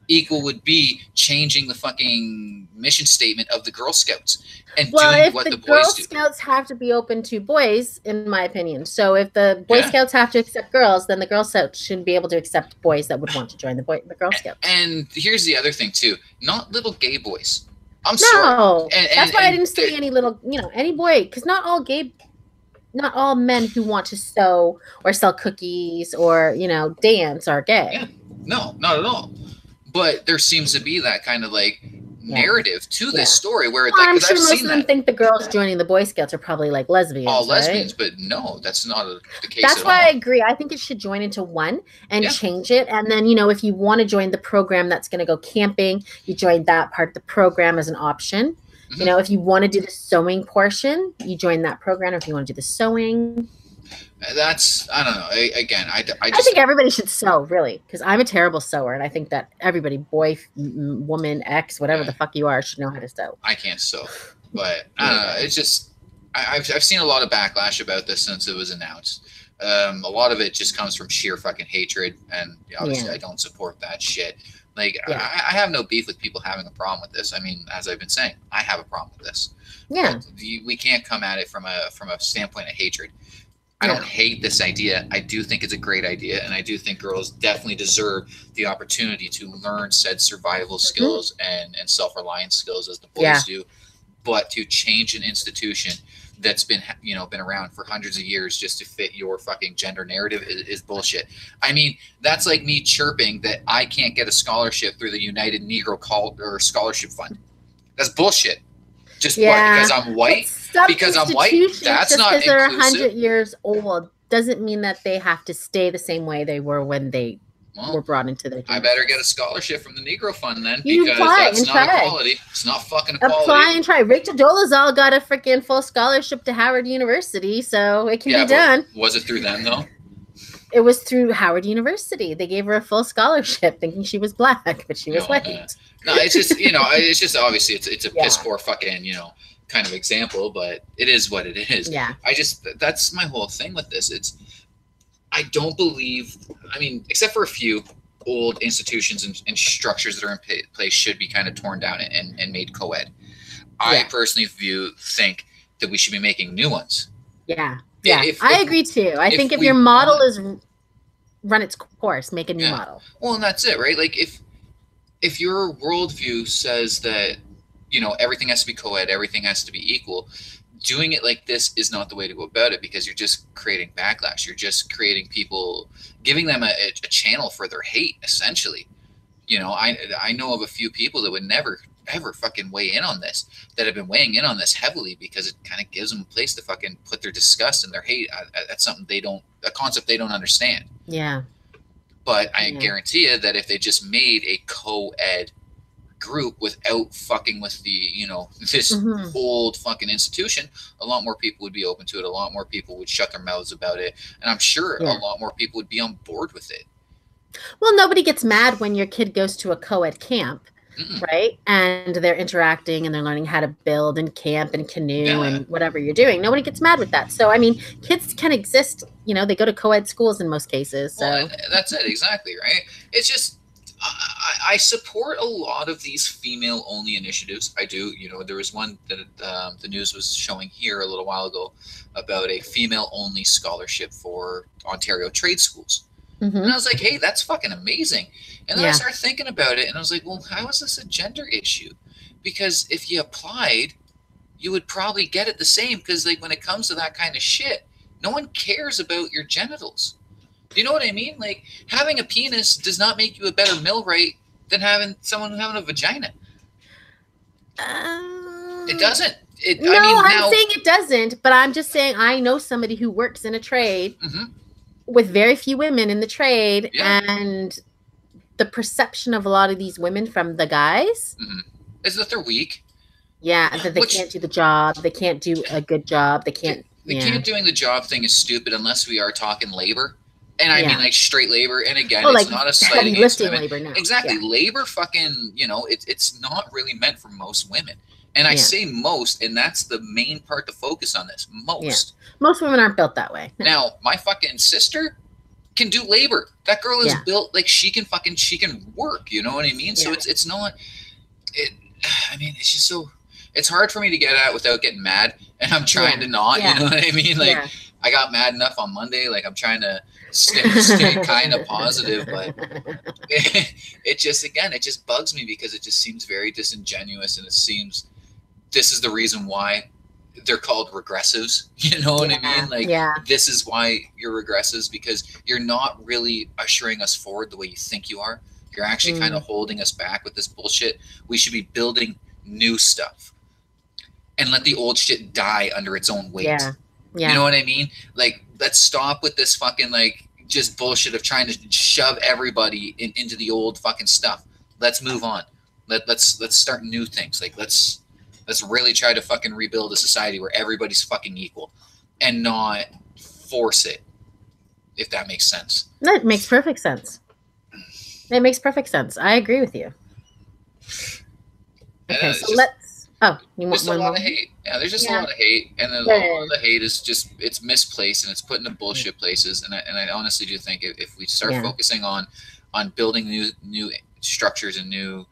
Equal would be changing the fucking mission statement of the Girl Scouts and doing what the boys do. Girl Scouts have to be open to boys, in my opinion. So if the Boy Scouts have to accept girls, then the Girl Scouts should be able to accept boys that would want to join the Girl Scouts. And here's the other thing too: not little gay boys. I'm sorry. That's why I didn't see any little, any boy, because not all men who want to sew or sell cookies or, dance are gay. Yeah. No, not at all. But there seems to be that kind of like narrative to this story where I'm sure most of them think the girls joining the Boy Scouts are probably like lesbians. All lesbians, but no, that's not the case. That's why I agree. I think it should join into one and change it. And then, if you want to join the program that's going to go camping, you join that part of the program as an option. Mm-hmm. If you want to do the sewing portion, you join that program. If you want to do the sewing. That's, I don't know. Again, I think everybody should sew, really, because I'm a terrible sewer, and I think that everybody, boy, woman, ex, whatever the fuck you are, should know how to sew. I can't sew, but I don't know. It's just I've seen a lot of backlash about this since it was announced. A lot of it just comes from sheer fucking hatred, and obviously I don't support that shit. Like I have no beef with people having a problem with this. I mean, as I've been saying, I have a problem with this. Yeah, but we can't come at it from a standpoint of hatred. I don't hate this idea. I do think it's a great idea, and I do think girls definitely deserve the opportunity to learn said survival skills and self-reliance skills as the boys do. But to change an institution that's been around for hundreds of years just to fit your fucking gender narrative is bullshit. I mean, that's like me chirping that I can't get a scholarship through the United Negro Scholarship Fund. That's bullshit. Just what? Because I'm white? Because I'm white? That's not inclusive. Because they're 100 years old doesn't mean that they have to stay the same way they were when they were brought into their I better get a scholarship from the Negro Fund then, because that's not equality. It's not fucking equality. Apply and try. Rachel Dolezal got a freaking full scholarship to Howard University, so it can be done. Was it through them, though? It was through Howard University. They gave her a full scholarship thinking she was black, but she was white. No, it's just, it's just obviously it's a piss poor fucking, kind of example, but it is what it is. Yeah. That's my whole thing with this. I don't believe, except for a few old institutions and structures that are in place should be kind of torn down and made co-ed. I personally think that we should be making new ones. Yeah. Yeah. I agree too. I think if your model is run its course, make a new model. Well, and that's it, right? Like if your worldview says that, you know, everything has to be co-ed, everything has to be equal, doing it like this is not the way to go about it, because you're just creating backlash. You're just creating people, giving them a channel for their hate, essentially. You know, I know of a few people that would never ever fucking weigh in on this, that have been weighing in on this heavily, because it kind of gives them a place to fucking put their disgust and their hate at something a concept they don't understand. Yeah. But I guarantee you that if they just made a co-ed group without fucking with the, you know, this old fucking institution, a lot more people would be open to it. A lot more people would shut their mouths about it. And I'm sure a lot more people would be on board with it. Well, nobody gets mad when your kid goes to a co-ed camp, right? And they're interacting and they're learning how to build and camp and canoe and whatever you're doing. Nobody gets mad with that. So, I mean, kids can exist, you know, they go to co-ed schools in most cases. So well, that's it. Exactly. Right. It's just, I support a lot of these female-only initiatives. I do. You know, there was one that the news was showing here a little while ago about a female-only scholarship for Ontario trade schools. And I was like, hey, that's fucking amazing. And then I started thinking about it, and I was like, well, how is this a gender issue? Because if you applied, you would probably get it the same, because like when it comes to that kind of shit, no one cares about your genitals. Do you know what I mean? Like, having a penis does not make you a better millwright than having someone having a vagina. It doesn't. I'm saying it doesn't, but I'm just saying I know somebody who works in a trade with very few women in the trade, and the perception of a lot of these women from the guys is that they're weak. Yeah, that they can't do the job. They can't do a good job. They can't. The can't doing the job thing is stupid unless we are talking labor. And I mean, like, straight labor. And again, it's like not a slight against women. Labor now. Exactly. Labor fucking, you know, it's not really meant for most women. And I say most, and that's the main part to focus on this. Most. Most women aren't built that way. No. Now, my fucking sister can do labor. That girl is built like she can work. You know what I mean? So it's not, I mean, it's just so, it's hard for me to get at without getting mad. And I'm trying to not, you know what I mean? Like, I got mad enough on Monday. Like, I'm trying to stay kind of positive, but it just, again, it just bugs me, because it just seems very disingenuous, and it seems this is the reason why they're called regressives. You know what I mean? Like, this is why you're regressives, because you're not really ushering us forward the way you think you are. You're actually kind of holding us back with this bullshit. We should be building new stuff and let the old shit die under its own weight. You know what I mean? Like, let's stop with this fucking, like, just bullshit of trying to shove everybody into the old fucking stuff. Let's move on. Let's start new things. Like, let's really try to fucking rebuild a society where everybody's fucking equal, and not force it, if that makes sense. That makes perfect sense. It makes perfect sense. I agree with you. Okay, so let's. Oh, you want one more? There's a lot of hate. Yeah, there's just a lot of hate, and then a lot of the hate is just, it's misplaced, and it's put into bullshit places. And I honestly do think if we start focusing on building new structures and new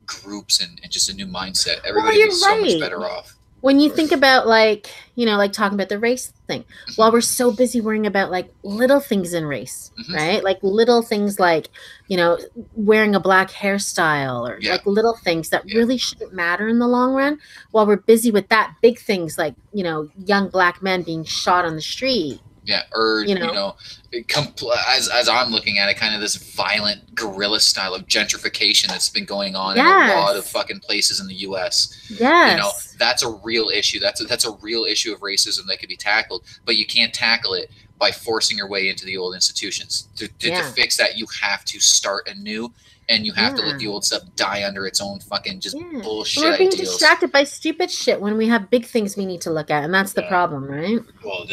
groups and just a new mindset, everybody would be so much better off. When you think about, like, you know, like talking about the race thing, while we're so busy worrying about like little things in race, right? Like little things like, you know, wearing a black hairstyle, or like little things that really shouldn't matter in the long run, while we're busy with that, big things like, you know, young black men being shot on the street. Yeah, or, you know as I'm looking at it, kind of this violent guerrilla style of gentrification that's been going on in a lot of fucking places in the U.S. Yes. You know, that's a real issue. That's a real issue of racism that could be tackled, but you can't tackle it by forcing your way into the old institutions. To fix that, you have to start anew, and you have to let the old stuff die under its own fucking just bullshit We're being distracted by stupid shit when we have big things we need to look at, and that's the problem, right? Well,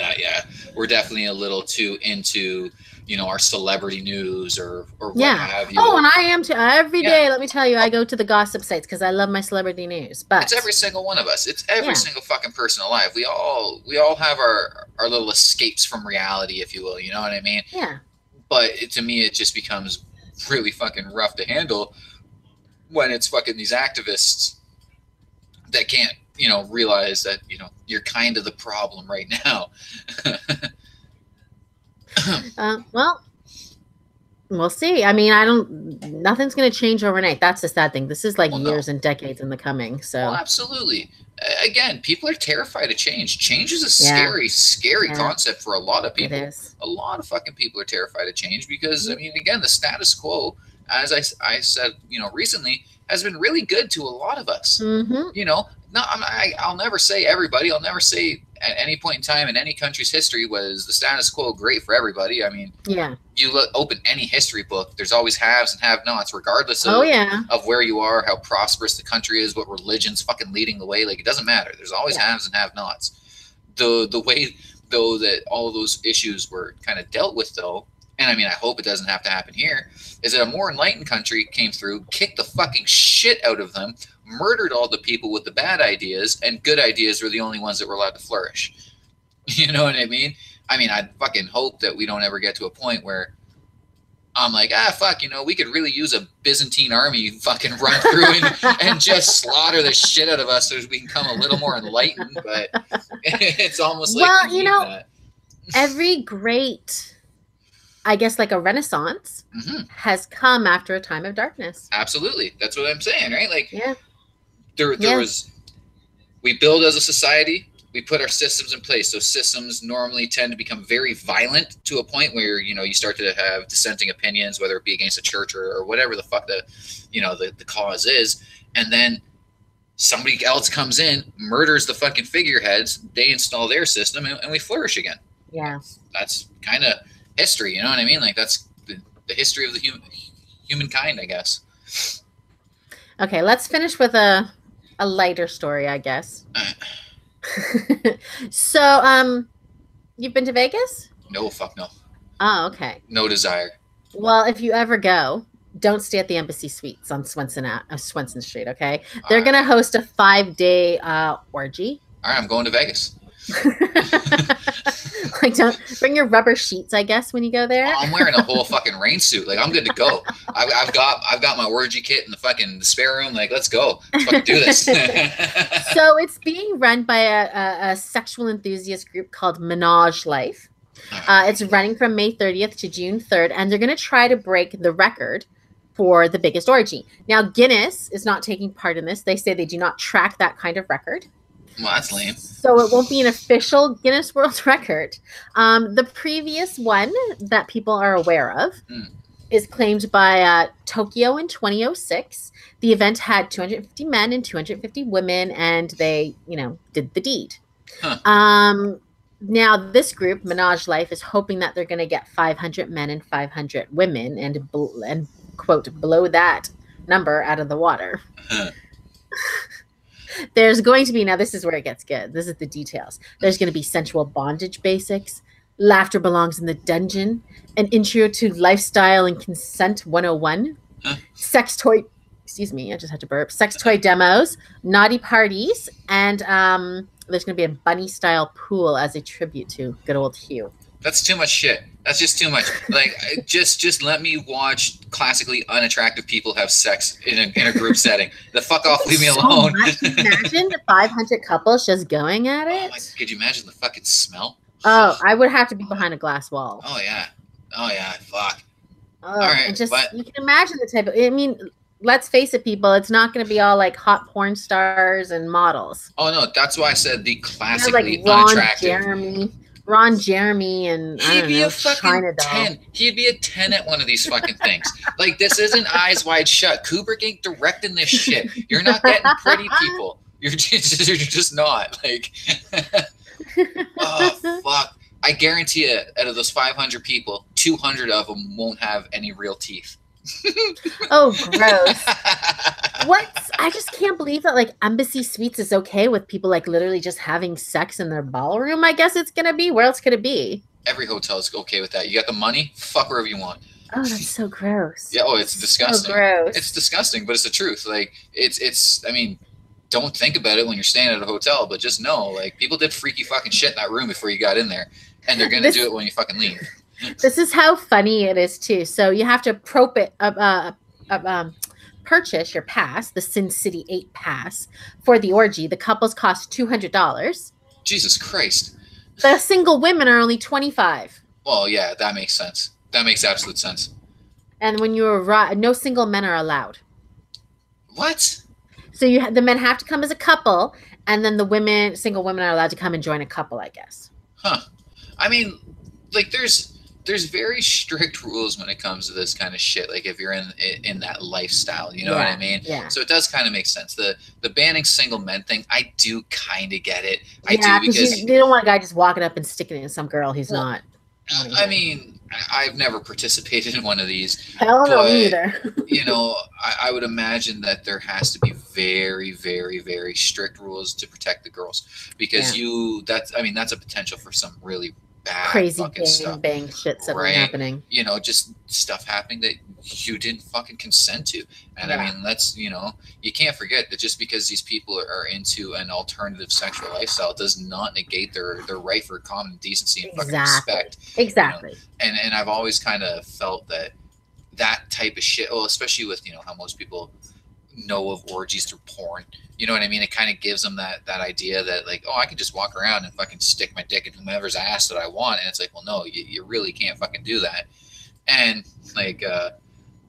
we're definitely a little too into, you know, our celebrity news or what have you. Oh, and I am too. Every day, let me tell you, I go to the gossip sites because I love my celebrity news. But it's every single one of us. It's every single fucking person alive. We all have our little escapes from reality, if you will. You know what I mean? Yeah. But to me, it just becomes really fucking rough to handle when it's fucking these activists that can't realize that, you're kind of the problem right now. Well, we'll see. I mean, nothing's going to change overnight. That's the sad thing. This is like years and decades in the coming. So absolutely. Again, people are terrified of change. Change is a scary concept for a lot of people. It is. A lot of fucking people are terrified of change because, I mean, again, the status quo, as I said, recently, has been really good to a lot of us. I'll never say everybody. I'll never say at any point in time in any country's history was the status quo great for everybody. I mean, you open any history book, there's always haves and have-nots, regardless of where you are, how prosperous the country is, what religion's fucking leading the way. Like, it doesn't matter. There's always haves and have-nots. The way, though, that all of those issues were kind of dealt with, though, and I mean, I hope it doesn't have to happen here, is that a more enlightened country came through, kicked the fucking shit out of them, murdered all the people with the bad ideas, and good ideas were the only ones that were allowed to flourish. You know what I mean? I mean, I fucking hope that we don't ever get to a point where I'm like, fuck, we could really use a Byzantine army fucking run through and just slaughter the shit out of us so we can become a little more enlightened. But it's almost like, every great, I guess, like a renaissance has come after a time of darkness. Absolutely. That's what I'm saying, right? Like, there was, we build as a society, we put our systems in place. Those systems normally tend to become very violent to a point where, you start to have dissenting opinions, whether it be against a church or whatever the fuck the cause is. And then somebody else comes in, murders the fucking figureheads, they install their system, and we flourish again. Yeah. That's kind of history, you know what I mean? Like, that's the history of the humankind, I guess. Okay, let's finish with a lighter story, I guess. So, you've been to Vegas? No, fuck no. Oh, okay. No desire. Well, if you ever go, don't stay at the Embassy Suites on Swenson Street, okay? They're going to host a 5-day orgy. All right, I'm going to Vegas. Like, don't bring your rubber sheets, I guess, when you go there. I'm wearing a whole fucking rain suit. Like, I'm good to go. I've got my orgy kit in the spare room. Like, let's go. Let's fucking do this. So it's being run by a sexual enthusiast group called Menage Life. It's running from May 30th to June 3rd, and they're going to try to break the record for the biggest orgy. Now, Guinness is not taking part in this. They say they do not track that kind of record. Well, that's lame. So it won't be an official Guinness World Record. The previous one that people are aware of is claimed by Tokyo in 2006. The event had 250 men and 250 women, and they, did the deed. Now, this group, Menage Life, is hoping that they're going to get 500 men and 500 women and quote, blow that number out of the water. There's going to be, now this is where it gets good. This is the details. There's going to be sensual bondage basics, laughter belongs in the dungeon, an intro to lifestyle and consent 101, sex toy demos, naughty parties, and there's going to be a bunny style pool as a tribute to good old Hugh. That's too much shit. That's just too much. Like, just let me watch classically unattractive people have sex in a group setting. The fuck off, leave me alone. Imagine the 500 couples just going at it. Could you imagine the fucking smell? Oh, I would have to be behind a glass wall. Oh yeah, fuck. Oh, all right, and you can imagine the type of. I mean, let's face it, people. It's not going to be all like hot porn stars and models. Oh no, that's why I said the classically unattractive. Ron Jeremy and he'd be a fucking 10. He'd be a 10 at one of these fucking things. Like, this isn't Eyes Wide Shut. Kubrick ain't directing this shit. You're not getting pretty people. You're just not. Like, oh fuck! I guarantee you, out of those 500 people, 200 of them won't have any real teeth. Oh, gross. I just can't believe that, like, Embassy Suites is okay with people, like, literally just having sex in their ballroom. I guess it's gonna be. Where else could it be? Every hotel is okay with that. You got the money, fuck wherever you want. Oh, that's so gross. Yeah, it's disgusting. So gross. It's disgusting, but it's the truth. Like, it's I mean, don't think about it when you're staying at a hotel, but just know, like, people did freaky fucking shit in that room before you got in there, and they're gonna do it when you fucking leave. This is how funny it is too. So you have to purchase your pass, the Sin City 8 pass, for the orgy, the couples cost $200. Jesus Christ. The single women are only $25. Well, yeah, that makes sense. That makes absolute sense. And when you arrive, no single men are allowed. What? So the men have to come as a couple, and then the single women are allowed to come and join a couple, I guess. Huh. I mean, like, there's very strict rules when it comes to this kind of shit. Like, if you're in that lifestyle, you know what I mean? Yeah. So it does kind of make sense. The banning single men thing, I do kind of get it. I do, because you don't want a guy just walking up and sticking it in some girl who's not. I mean, I've never participated in one of these. Hell no, me either. You know, I would imagine that there has to be very, very, very strict rules to protect the girls, because that's a potential for some really bad crazy bang shit happening. You know, just stuff happening that you didn't fucking consent to. And I mean, you can't forget that just because these people are into an alternative sexual lifestyle does not negate their right for common decency and fucking respect. Exactly. You know? And I've always kind of felt that type of shit, well, especially with, how most people know of orgies through porn. You know what I mean? It kind of gives them that idea that, like, oh, I can just walk around and fucking stick my dick in whomever's ass that I want. And it's like, well, no, you really can't fucking do that. And like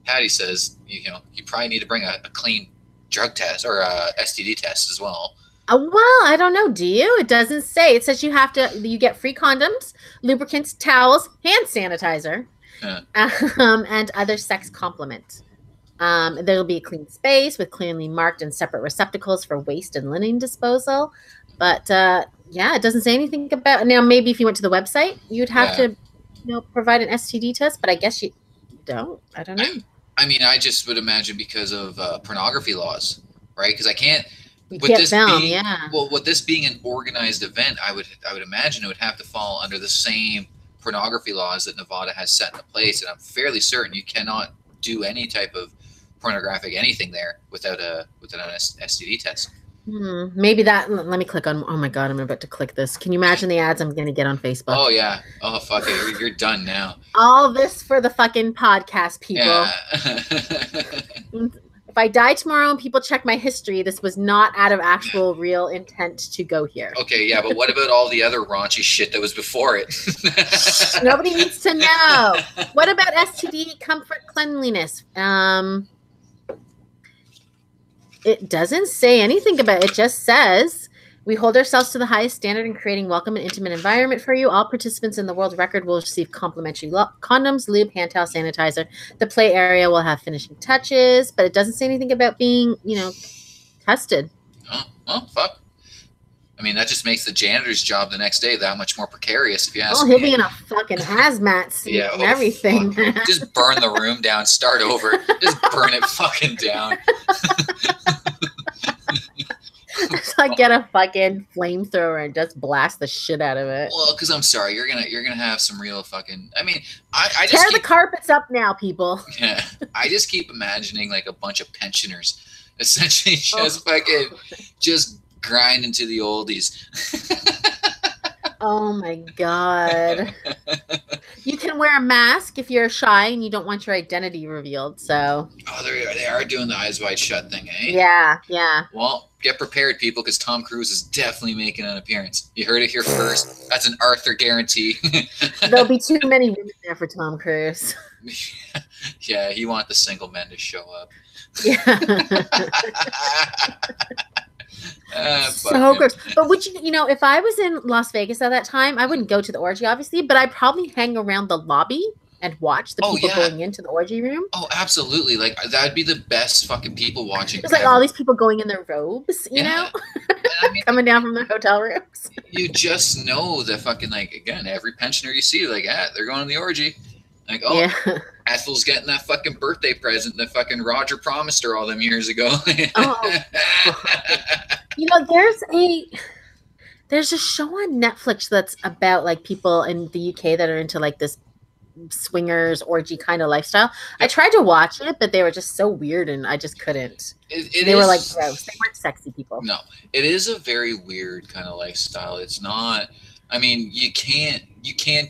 Patty says, you probably need to bring a clean drug test or a STD test as well. Well, I don't know. Do you? It doesn't say. It says you get free condoms, lubricants, towels, hand sanitizer, and other sex complement. There'll be a clean space with clearly marked and separate receptacles for waste and linen disposal. But it doesn't say anything about. Now, maybe if you went to the website, you'd have to, provide an STD test. But I guess you don't. I don't know. I mean, I just would imagine because of pornography laws, right? Because I can't. With this being an organized event, I would imagine it would have to fall under the same pornography laws that Nevada has set into place, and I'm fairly certain you cannot do any type of pornographic anything there without an STD test. Maybe that. Let me click on. Oh my god, I'm about to click this. Can you imagine the ads I'm going to get on Facebook? Oh yeah. Oh fuck it. You're done now. All this for the fucking podcast, people. Yeah. If I die tomorrow and people check my history, this was not out of actual real intent to go here. Okay, yeah, but what about all the other raunchy shit that was before it? Nobody needs to know. What about STD comfort cleanliness? It doesn't say anything about it. It just says, we hold ourselves to the highest standard in creating welcome and intimate environment for you. All participants in the world record will receive complimentary condoms, lube, hand towel, sanitizer. The play area will have finishing touches, but it doesn't say anything about being, tested. Oh, well, fuck. I mean, that just makes the janitor's job the next day that much more precarious, if you ask me. He'll be in a fucking hazmat suit and everything. Just burn the room down, start over. Just burn it fucking down. Just like get a fucking flamethrower and just blast the shit out of it. Well, because I'm sorry, you're gonna have some real fucking. I mean, I just tear the carpets up now, people. Yeah, I just keep imagining like a bunch of pensioners, essentially just fucking just grind into the oldies. Oh my god. You can wear a mask if you're shy and you don't want your identity revealed, so. Oh, they are doing the eyes wide shut thing, eh? Yeah. Well, get prepared, people, because Tom Cruise is definitely making an appearance. You heard it here first. That's an Arthur guarantee. There'll be too many women there for Tom Cruise. Yeah, he wants the single men to show up. Yeah. So gross. But would if I was in Las Vegas at that time, I wouldn't go to the orgy, obviously, but I'd probably hang around the lobby and watch the people going into the orgy room. Oh, absolutely. Like, that'd be the best fucking people watching. It's like all these people going in their robes, you know? I mean, coming down from their hotel rooms. You just know that fucking, like, again, every pensioner you see, like, they're going to the orgy. Like, Ethel's getting that fucking birthday present that fucking Roger promised her all them years ago. There's a show on Netflix that's about like people in the UK that are into like this swingers orgy kind of lifestyle. I tried to watch it, but they were just so weird and I just couldn't. They were like gross. They weren't sexy people. No, it is a very weird kind of lifestyle. It's not. I mean, you can't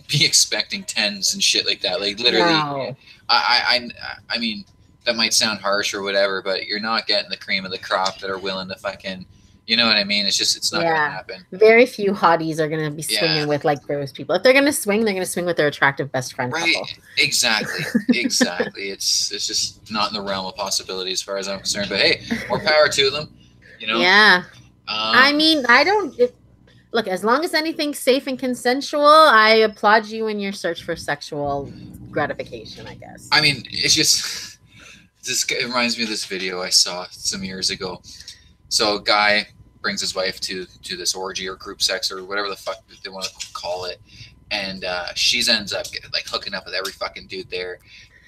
be expecting tens and shit like that. Like literally, no. I mean, that might sound harsh or whatever, but you're not getting the cream of the crop that are willing to fucking, you know what I mean? It's not gonna happen. Very few hotties are gonna be swinging with like gross people. If they're gonna swing, they're gonna swing with their attractive best friend couple. Exactly. It's just not in the realm of possibility as far as I'm concerned. But hey, more power to them. You know. Yeah. I mean, I don't. Look, as long as anything's safe and consensual, I applaud you in your search for sexual gratification, I guess. I mean, it's just it reminds me of this video I saw some years ago. So a guy brings his wife to this orgy or group sex or whatever the fuck they want to call it, and she ends up like hooking up with every fucking dude there,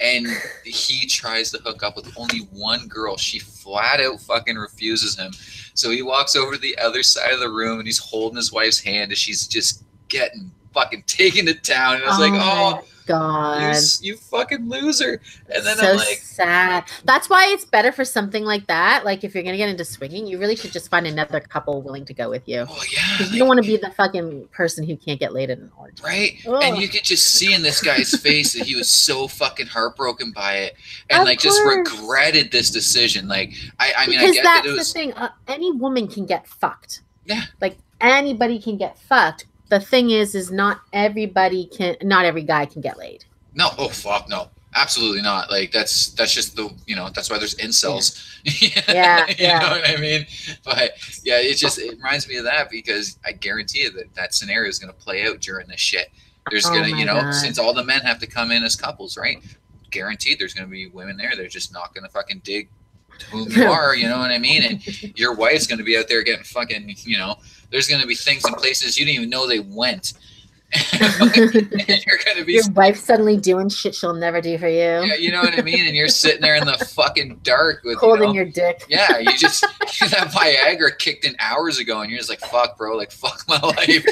and he tries to hook up with only one girl. She flat out fucking refuses him. So he walks over to the other side of the room and he's holding his wife's hand, and she's just getting fucking taken to town. And I was like, oh God, you fucking loser. And then I'm like, sad. That's why it's better for something like that. Like if you're gonna get into swinging, you really should just find another couple willing to go with you. Oh yeah, because you don't want to be the fucking person who can't get laid in an orgy, right? Ugh. And you could just see in this guy's face that he was so fucking heartbroken by it, and like just regretted this decision. Like I mean, I get that it was the thing. Any woman can get fucked. Yeah, like anybody can get fucked. The thing is not every guy can get laid. No, oh fuck no, absolutely not. Like that's just the that's why there's incels. Yeah. You know what I mean? But yeah, it reminds me of that because I guarantee you that scenario is gonna play out during this shit. There's gonna since all the men have to come in as couples, right? Guaranteed, there's gonna be women there. They're just not gonna fucking dig who you are. You know what I mean? And your wife's gonna be out there getting fucking There's going to be things in places you didn't even know they went. And you're going to be your wife suddenly doing shit she'll never do for you. Yeah, you know what I mean? And you're sitting there in the fucking dark with holding your dick. Yeah, that Viagra kicked in hours ago, and you're just like, fuck, bro, like fuck my life.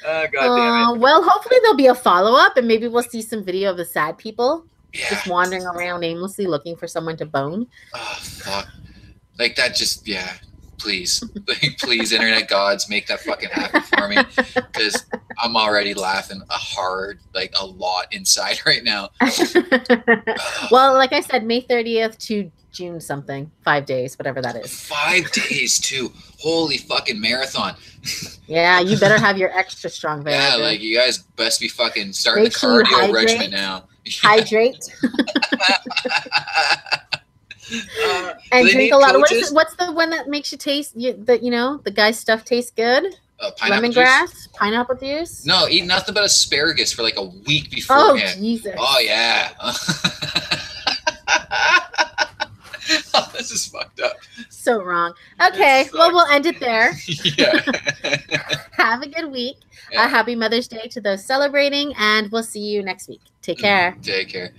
Oh, God damn it. Well, hopefully there'll be a follow-up, and maybe we'll see some video of the sad people just wandering around aimlessly looking for someone to bone. Oh, fuck. Like that just, please. Please, internet gods, make that fucking happen for me. Because I'm already laughing a lot inside right now. Well, like I said, May 30th to June something. 5 days, whatever that is. 5 days, too. Holy fucking marathon. Yeah, you better have your extra strong Viagra. Yeah, like you guys best be fucking starting the cardio regimen now. Hydrate. And drink a lot of what's the one that makes you taste the guy's stuff tastes good? Lemongrass, pineapple juice. No, eat nothing but asparagus for like a week beforehand. Oh Jesus! Oh yeah. Oh, this is fucked up. So wrong. Okay, well we'll end it there. Yeah. Have a good week. Happy Mother's Day to those celebrating, and we'll see you next week. Take care. Take care.